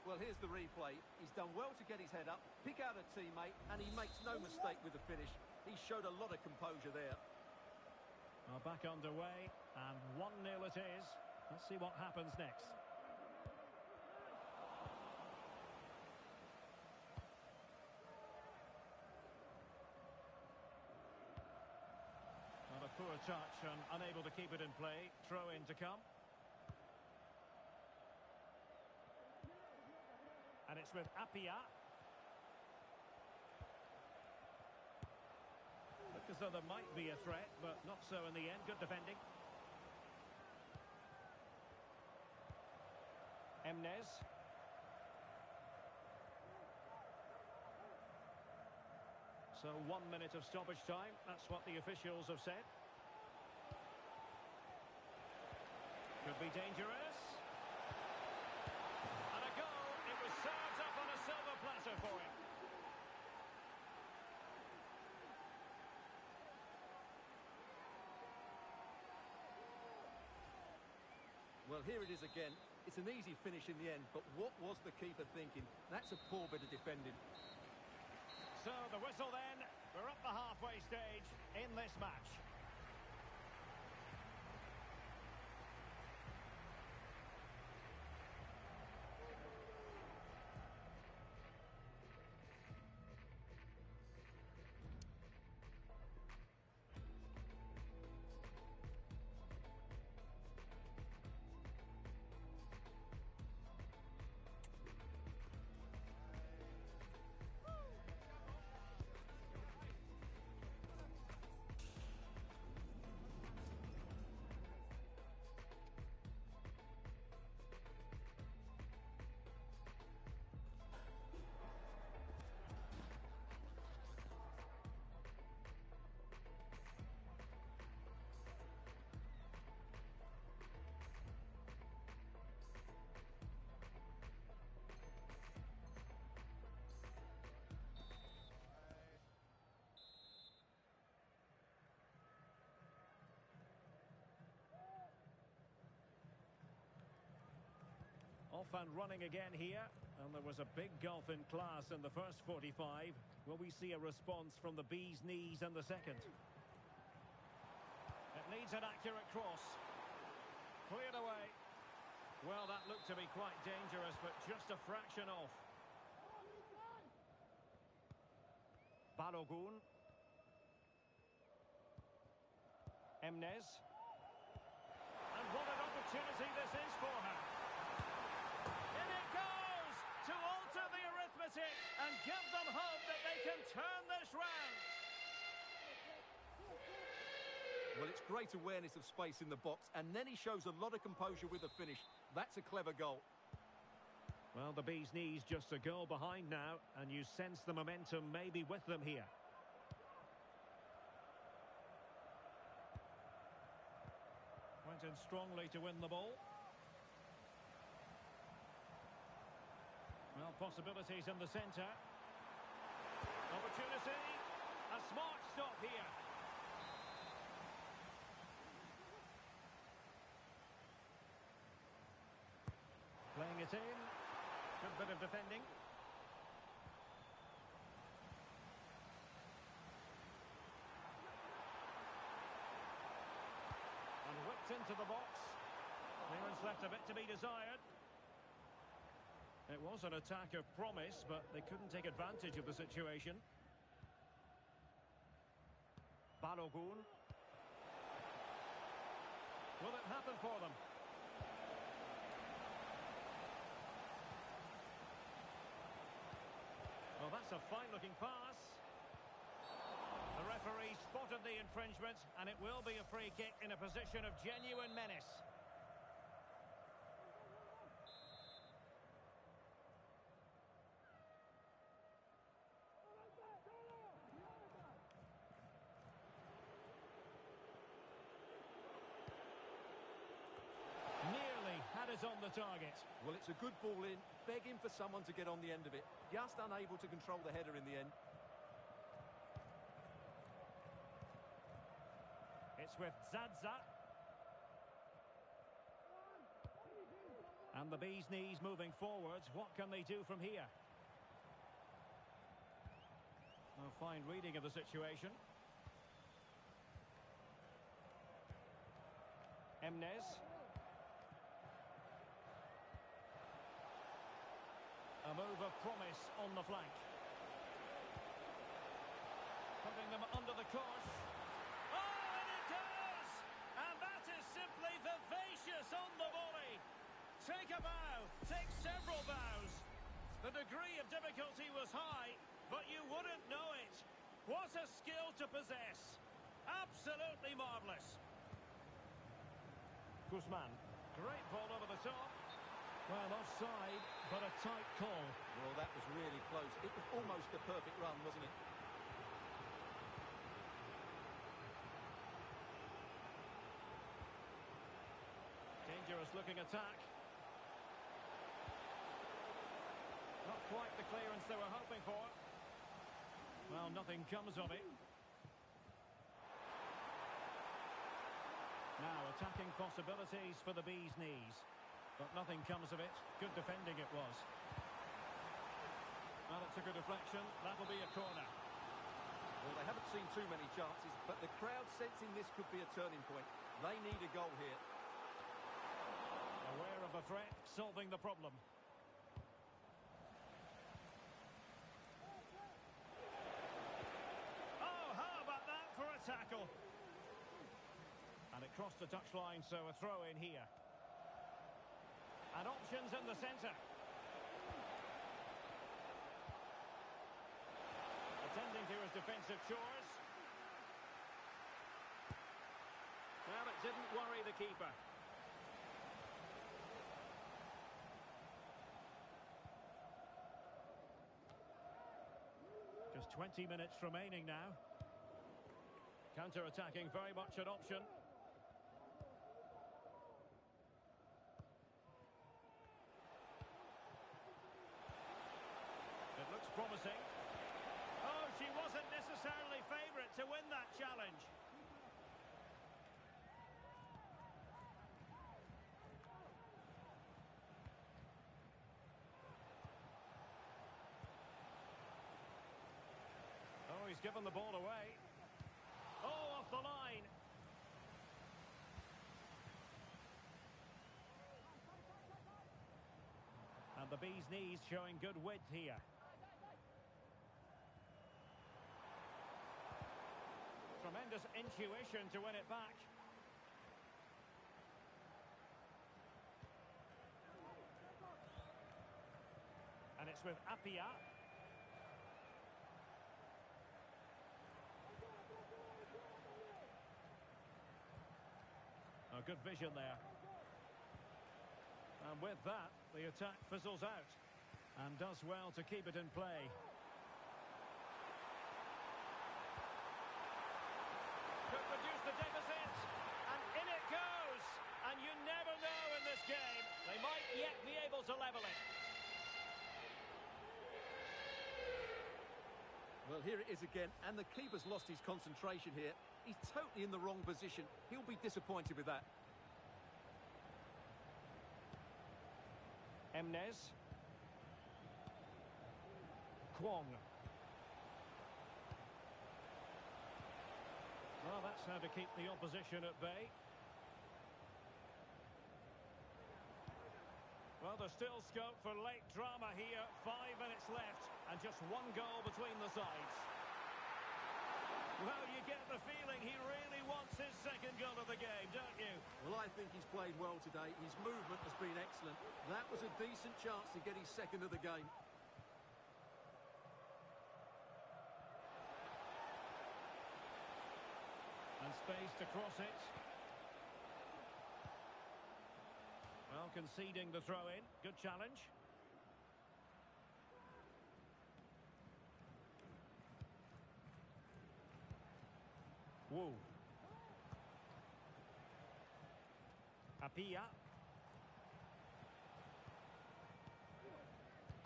Well, here's the replay. He's done well to get his head up, pick out a teammate, and he makes no mistake with the finish. He showed a lot of composure there. Well, back underway, and 1-0 it is. Let's see what happens next. Well, a poor touch and unable to keep it in play. Throw in to come. And it's with Apia. Look as though there might be a threat, but not so in the end. Good defending. Emnes. So 1 minute of stoppage time. That's what the officials have said. Could be dangerous. And a goal. It was served up on a silver platter for him. Well, here it is again. It's an easy finish in the end, but what was the keeper thinking? That's a poor bit of defending. So the whistle then. We're up the halfway stage in this match. Off and running again here, and there was a big gulf in class in the first 45. Will we see a response from the bee's knees in the second? It needs an accurate cross. Cleared away. Well, that looked to be quite dangerous, but just a fraction off. Balogun. Emnes. And what an opportunity this is for her. In it goes to alter the arithmetic and give them hope that they can turn this round. Well, it's great awareness of space in the box, and then he shows a lot of composure with the finish. That's a clever goal. Well, the bee's knees just a goal behind now, and you sense the momentum maybe with them here. Went in strongly to win the ball. got possibilities in the centre. Opportunity. A smart stop here. Playing it in. Good bit of defending. And whipped into the box. Clearance left a bit to be desired. It was an attack of promise, but they couldn't take advantage of the situation. Balogun. Will it happen for them? Well, that's a fine-looking pass. The referee spotted the infringement, and it will be a free kick in a position of genuine menace. Nearly had it on the target. Well, it's a good ball in, begging for someone to get on the end of it. Just unable to control the header in the end. It's with Zaza. And the bee's knees moving forwards. What can they do from here? A fine reading of the situation. Emnes. A move of promise on the flank. Putting them under the course. Oh, and it does! And that is simply vivacious on the volley. Take a bow, take several bows. The degree of difficulty was high, but you wouldn't know it. What a skill to possess. Absolutely marvellous. Guzman. Great ball over the top. Well, offside, but a tight call. Well, that was really close. It was almost the perfect run, wasn't it? Dangerous looking attack. Not quite the clearance they were hoping for. Well, nothing comes of it. Now attacking possibilities for the bee's knees. But nothing comes of it. Good defending it was. Well, it took a deflection. That'll be a corner. Well, they haven't seen too many chances, but the crowd sensing this could be a turning point. They need a goal here. Aware of the threat, solving the problem. Oh, how about that for a tackle? And it crossed the touchline, so a throw in here. And options in the centre. Attending to his defensive chores. Well, it didn't worry the keeper. Just 20 minutes remaining now. Counter-attacking, very much an option. It looks promising. Oh, she wasn't necessarily favourite to win that challenge. Oh, he's given the ball away. Oh, off the line. And the bee's knees showing good width here. Tremendous intuition to win it back. And it's with Apia. A good vision there. And with that, the attack fizzles out. And does well to keep it in play. Could reduce the deficit, and in it goes. And you never know in this game. They might yet be able to level it. Well, here it is again, and the keeper's lost his concentration here. He's totally in the wrong position. He'll be disappointed with that. Emnes. Kwong. Well, that's how to keep the opposition at bay. Well, there's still scope for late drama here. 5 minutes left, and just one goal between the sides. Well, you get the feeling he really wants his second goal of the game, don't you? Well, I think he's played well today. His movement has been excellent. That was a decent chance to get his second of the game. And space to cross it. Well, conceding the throw-in. Good challenge. Wu. Apia.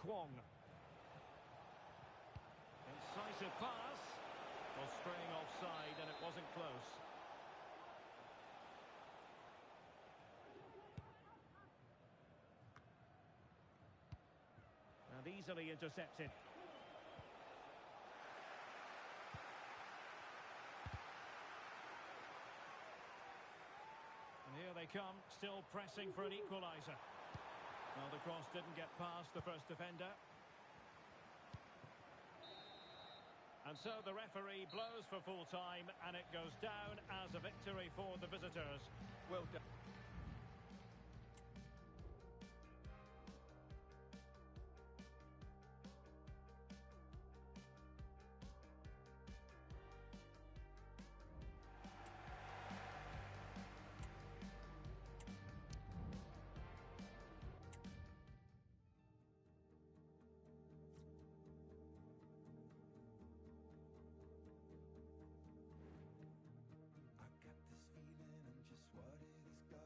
Kwong. Incisive pass. Was straying offside and it wasn't close. And easily intercepted. And here they come, still pressing for an equaliser. Well, the cross didn't get past the first defender. And so the referee blows for full time, and it goes down as a victory for the visitors. Well done. I got this feeling I'm just what it is.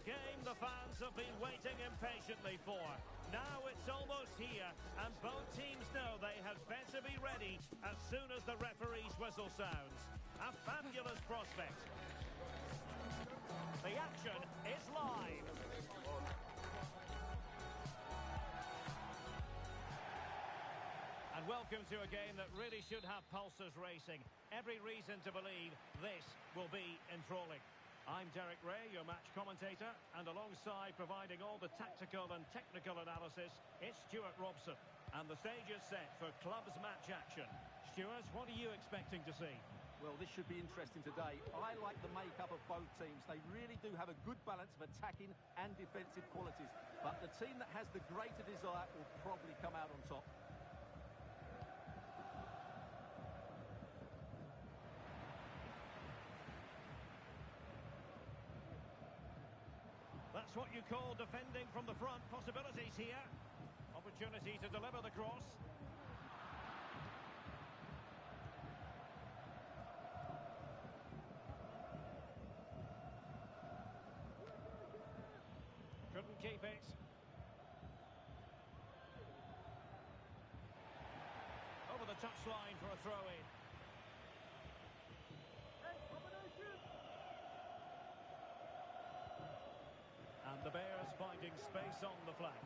game the fans have been waiting impatiently for. Now it's almost here, and both teams know they had better be ready as soon as the referee's whistle sounds. A fabulous prospect. The action is live. And welcome to a game that really should have pulses racing. Every reason to believe this will be enthralling. I'm Derek Ray, your match commentator, and alongside providing all the tactical and technical analysis, it's Stuart Robson. And the stage is set for clubs match action. Stuart, what are you expecting to see? Well, this should be interesting today. I like the makeup of both teams. They really do have a good balance of attacking and defensive qualities. But the team that has the greater desire will probably come out on top. That's what you call defending from the front. Possibilities here. Opportunity to deliver the cross. Couldn't keep it. Over the touchline for a throw-in. And the Bears finding space on the flank.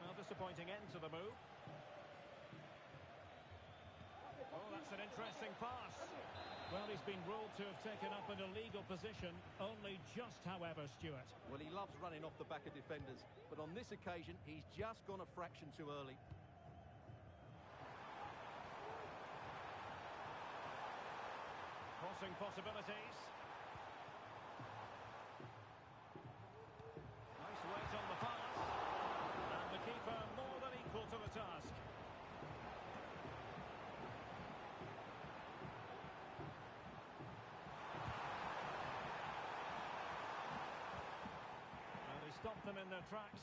Well, disappointing end to the move. Oh, that's an interesting pass. Well, he's been ruled to have taken up an illegal position, only just, however, Stuart. Well, he loves running off the back of defenders, but on this occasion, he's just gone a fraction too early. Crossing possibilities. Nice weight on the pass. And the keeper more than equal to the task. And he stopped them in their tracks.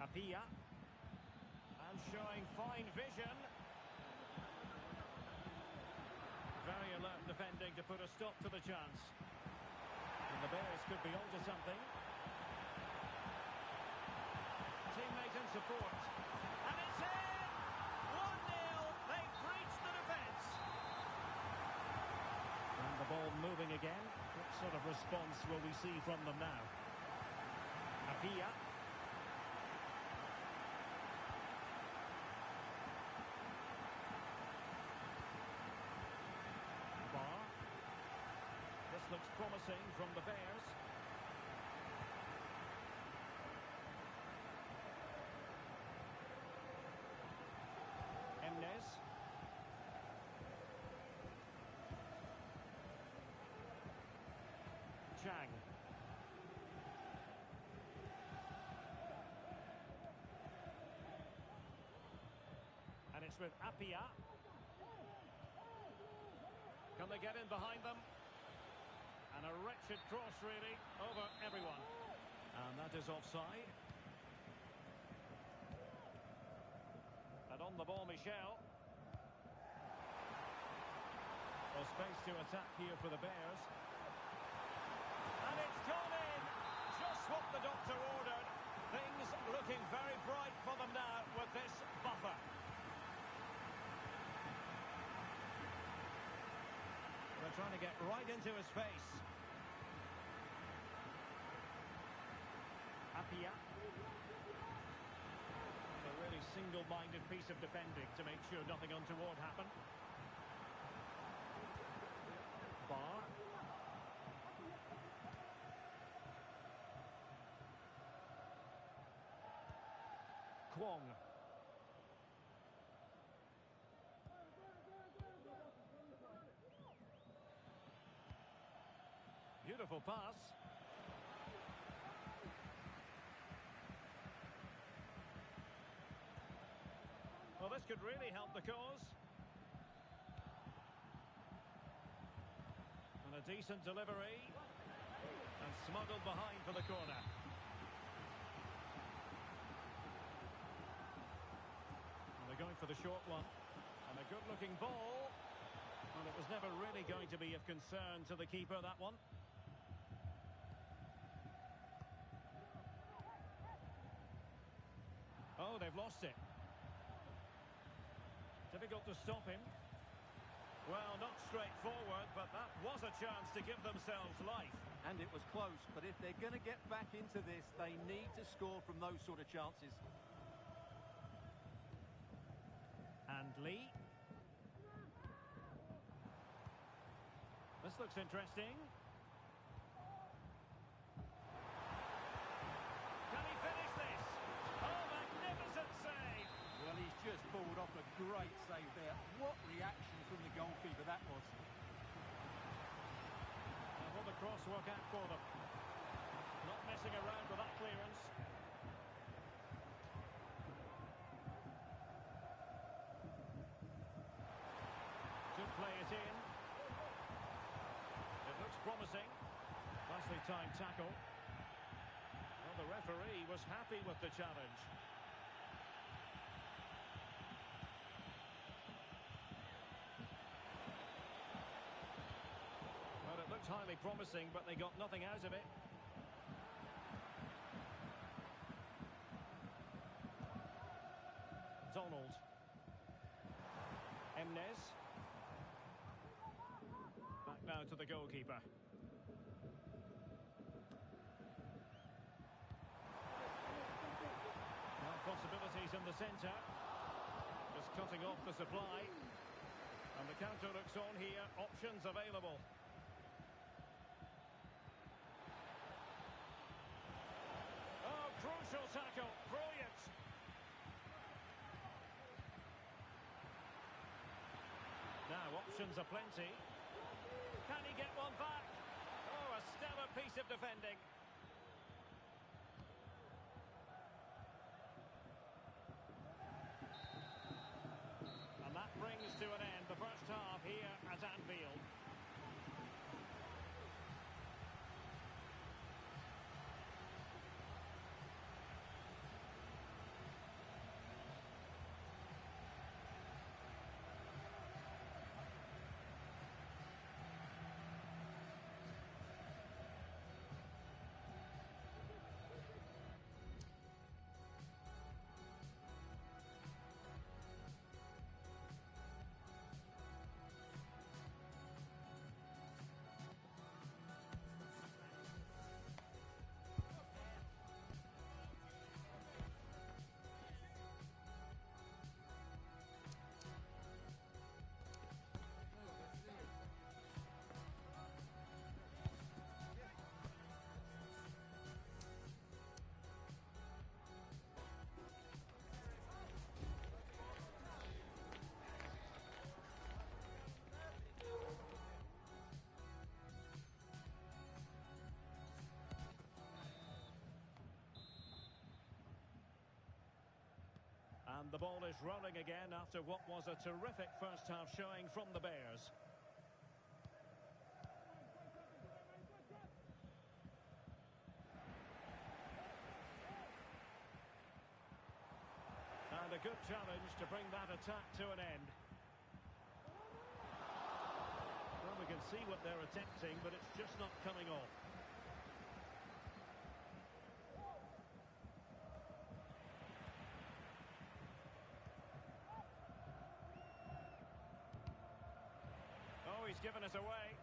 Apia. And showing fine vision. Very alert defending to put a stop to the chance. And the Bears could be onto something. Teammate in support. And it's in! 1-0. They breached the defence. And the ball moving again. What sort of response will we see from them now? Apia. Looks promising from the Bears. Emnes. Chang. And it's with Apia. Can they get in behind them? And a wretched cross, really, over everyone. And that is offside. And on the ball, Michel. Well, space to attack here for the Bears. And it's gone in! Just what the doctor ordered. Things looking very bright for them now with this buffer. They're trying to get right into his face. Apia. A really single-minded piece of defending to make sure nothing untoward happened. Bar. Kwong. Beautiful pass. Well, this could really help the cause. And a decent delivery. And smuggled behind for the corner. And they're going for the short one. And a good-looking ball. And it was never really Clearly going to be of concern to the keeper, that one. Oh, they've lost it. Difficult to stop him. Well, not straightforward, but that was a chance to give themselves life. And it was close, but if they're going to get back into this, they need to score from those sort of chances. And Lee. This looks interesting. Can he finish this? Oh, magnificent save! Well, he's just pulled off a great save there. What reaction from the goalkeeper that was. And will the cross work out for them? Not messing around with that clearance. Could play it in. It looks promising. Nicely timed tackle. Well, the referee was happy with the challenge. Well, it looked highly promising, but they got nothing out of it. Donald. Emnes. Back now to the goalkeeper. Now possibilities in the centre. Just cutting off the supply. And the counter looks on here. Options available. Oh, crucial tackle. Brilliant. Now, options are plenty. Can he get one back? Oh, a stellar piece of defending. And that brings to an end the first half here at Anfield. And the ball is rolling again after what was a terrific first half showing from the Bears. And a good challenge to bring that attack to an end. Well, we can see what they're attempting, but it's just not coming off. Oh, he's given us away.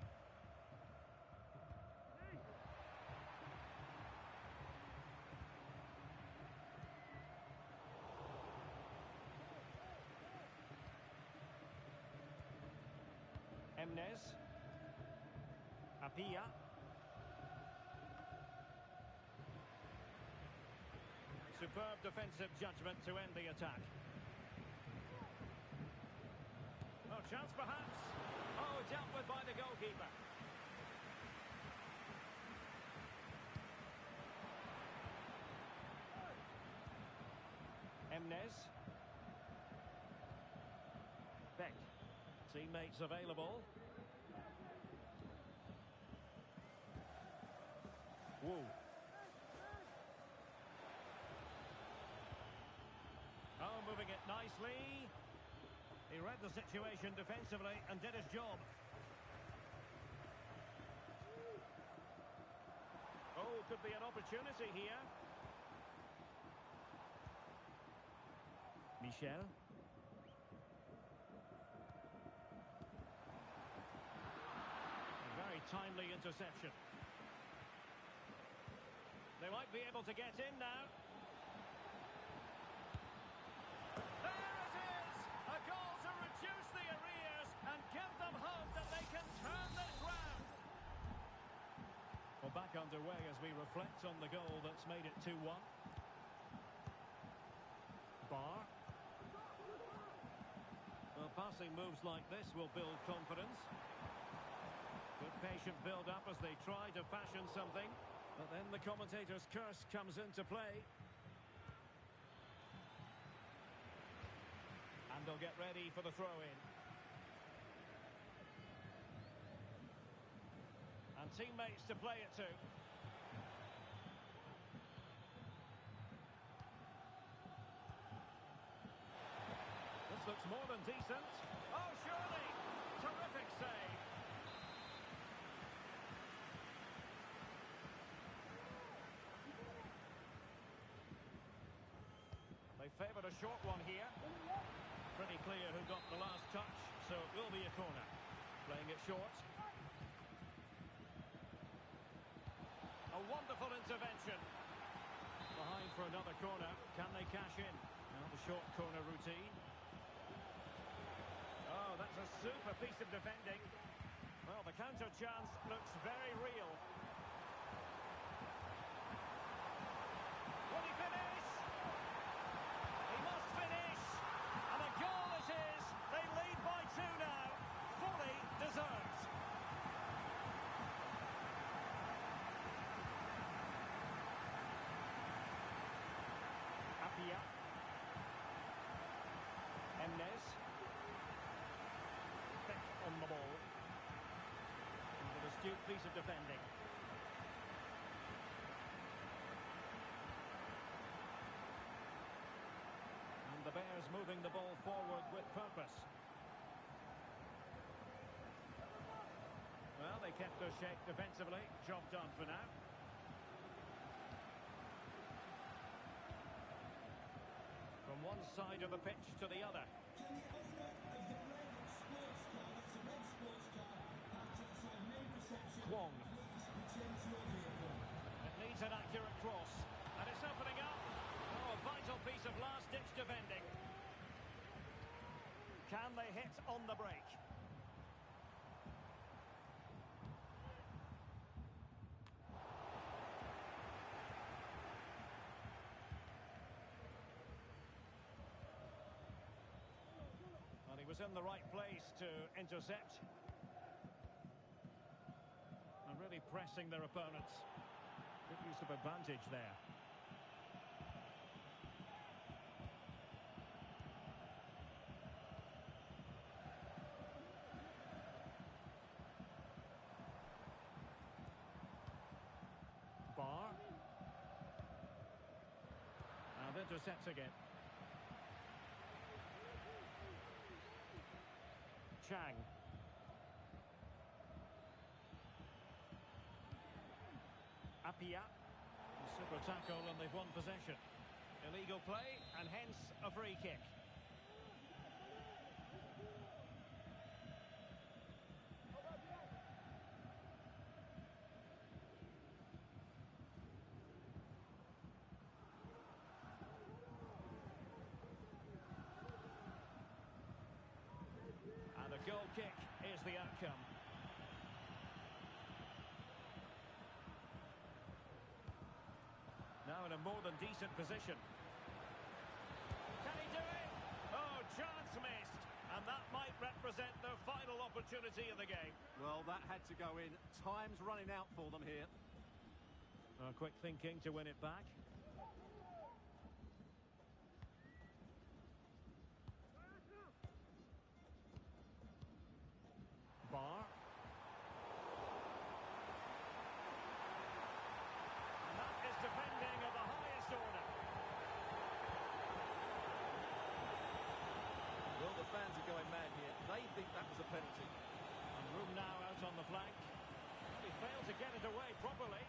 Emnes. Apia. Superb defensive judgment to end the attack. Oh, chance perhaps. Oh, dealt with by the goalkeeper. Emnes. Beck. Teammates available. Woo. Oh, moving it nicely. He read the situation defensively and did his job. Oh, could be an opportunity here. Michel. A very timely interception. They might be able to get in now. There it is! A goal to reduce the arrears and give them hope that they can turn this round. Well, back underway as we reflect on the goal that's made it 2-1. Bar. Well, passing moves like this will build confidence. Good patient build-up as they try to fashion something. But then the commentator's curse comes into play. And they'll get ready for the throw-in. And teammates to play it to. This looks more than decent. Oh, surely! Terrific save. They favoured a short one here. Pretty clear who got the last touch, so it will be a corner. Playing it short. A wonderful intervention. Behind for another corner. Can they cash in? Now the short corner routine. Oh, that's a super piece of defending. Well, the counter chance looks very real. Will he finish? He must finish. And a goal it is. They lead by 2 now. Fully deserved. Apia. Emnes. Beck on the ball. And an astute piece of defending. And the Bears moving the ball forward with purpose. Well, they kept their shape defensively. Job done for now. From one side of the pitch to the other. Can the owner of the red sports car, that's a red sports car, parked outside main reception, Kwong. please return to your vehicle? It needs an accurate cross. And it's opening up. Oh, a vital piece of last-ditch defending. Can they hit on the break? Well, he was in the right place to intercept. And really pressing their opponents. Good use of advantage there. Bar. And intercepts again. Chang. Apia. Super tackle and they've won possession. Illegal play and hence a free kick. And a goal kick is the outcome. Now in a more than decent position. Can he do it? Oh, chance missed. And that might represent their final opportunity of the game. Well, that had to go in. Time's running out for them here. Quick thinking to win it back. Bar. And that is defending of the highest order. Well, the fans are going mad here. They think that was a penalty. And room now out on the flank. He failed to get it away properly.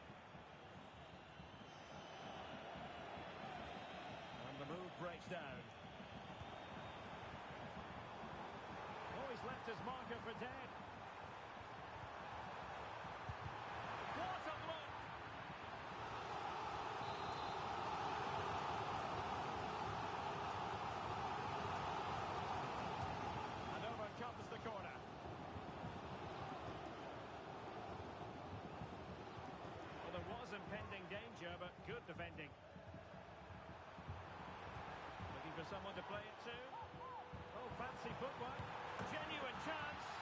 down. Oh, he's left his marker for dead. What a block! And over comes the corner. Well, there was impending danger, but good defending. Looking for someone to play it to. Oh, fancy footwork. Genuine chance.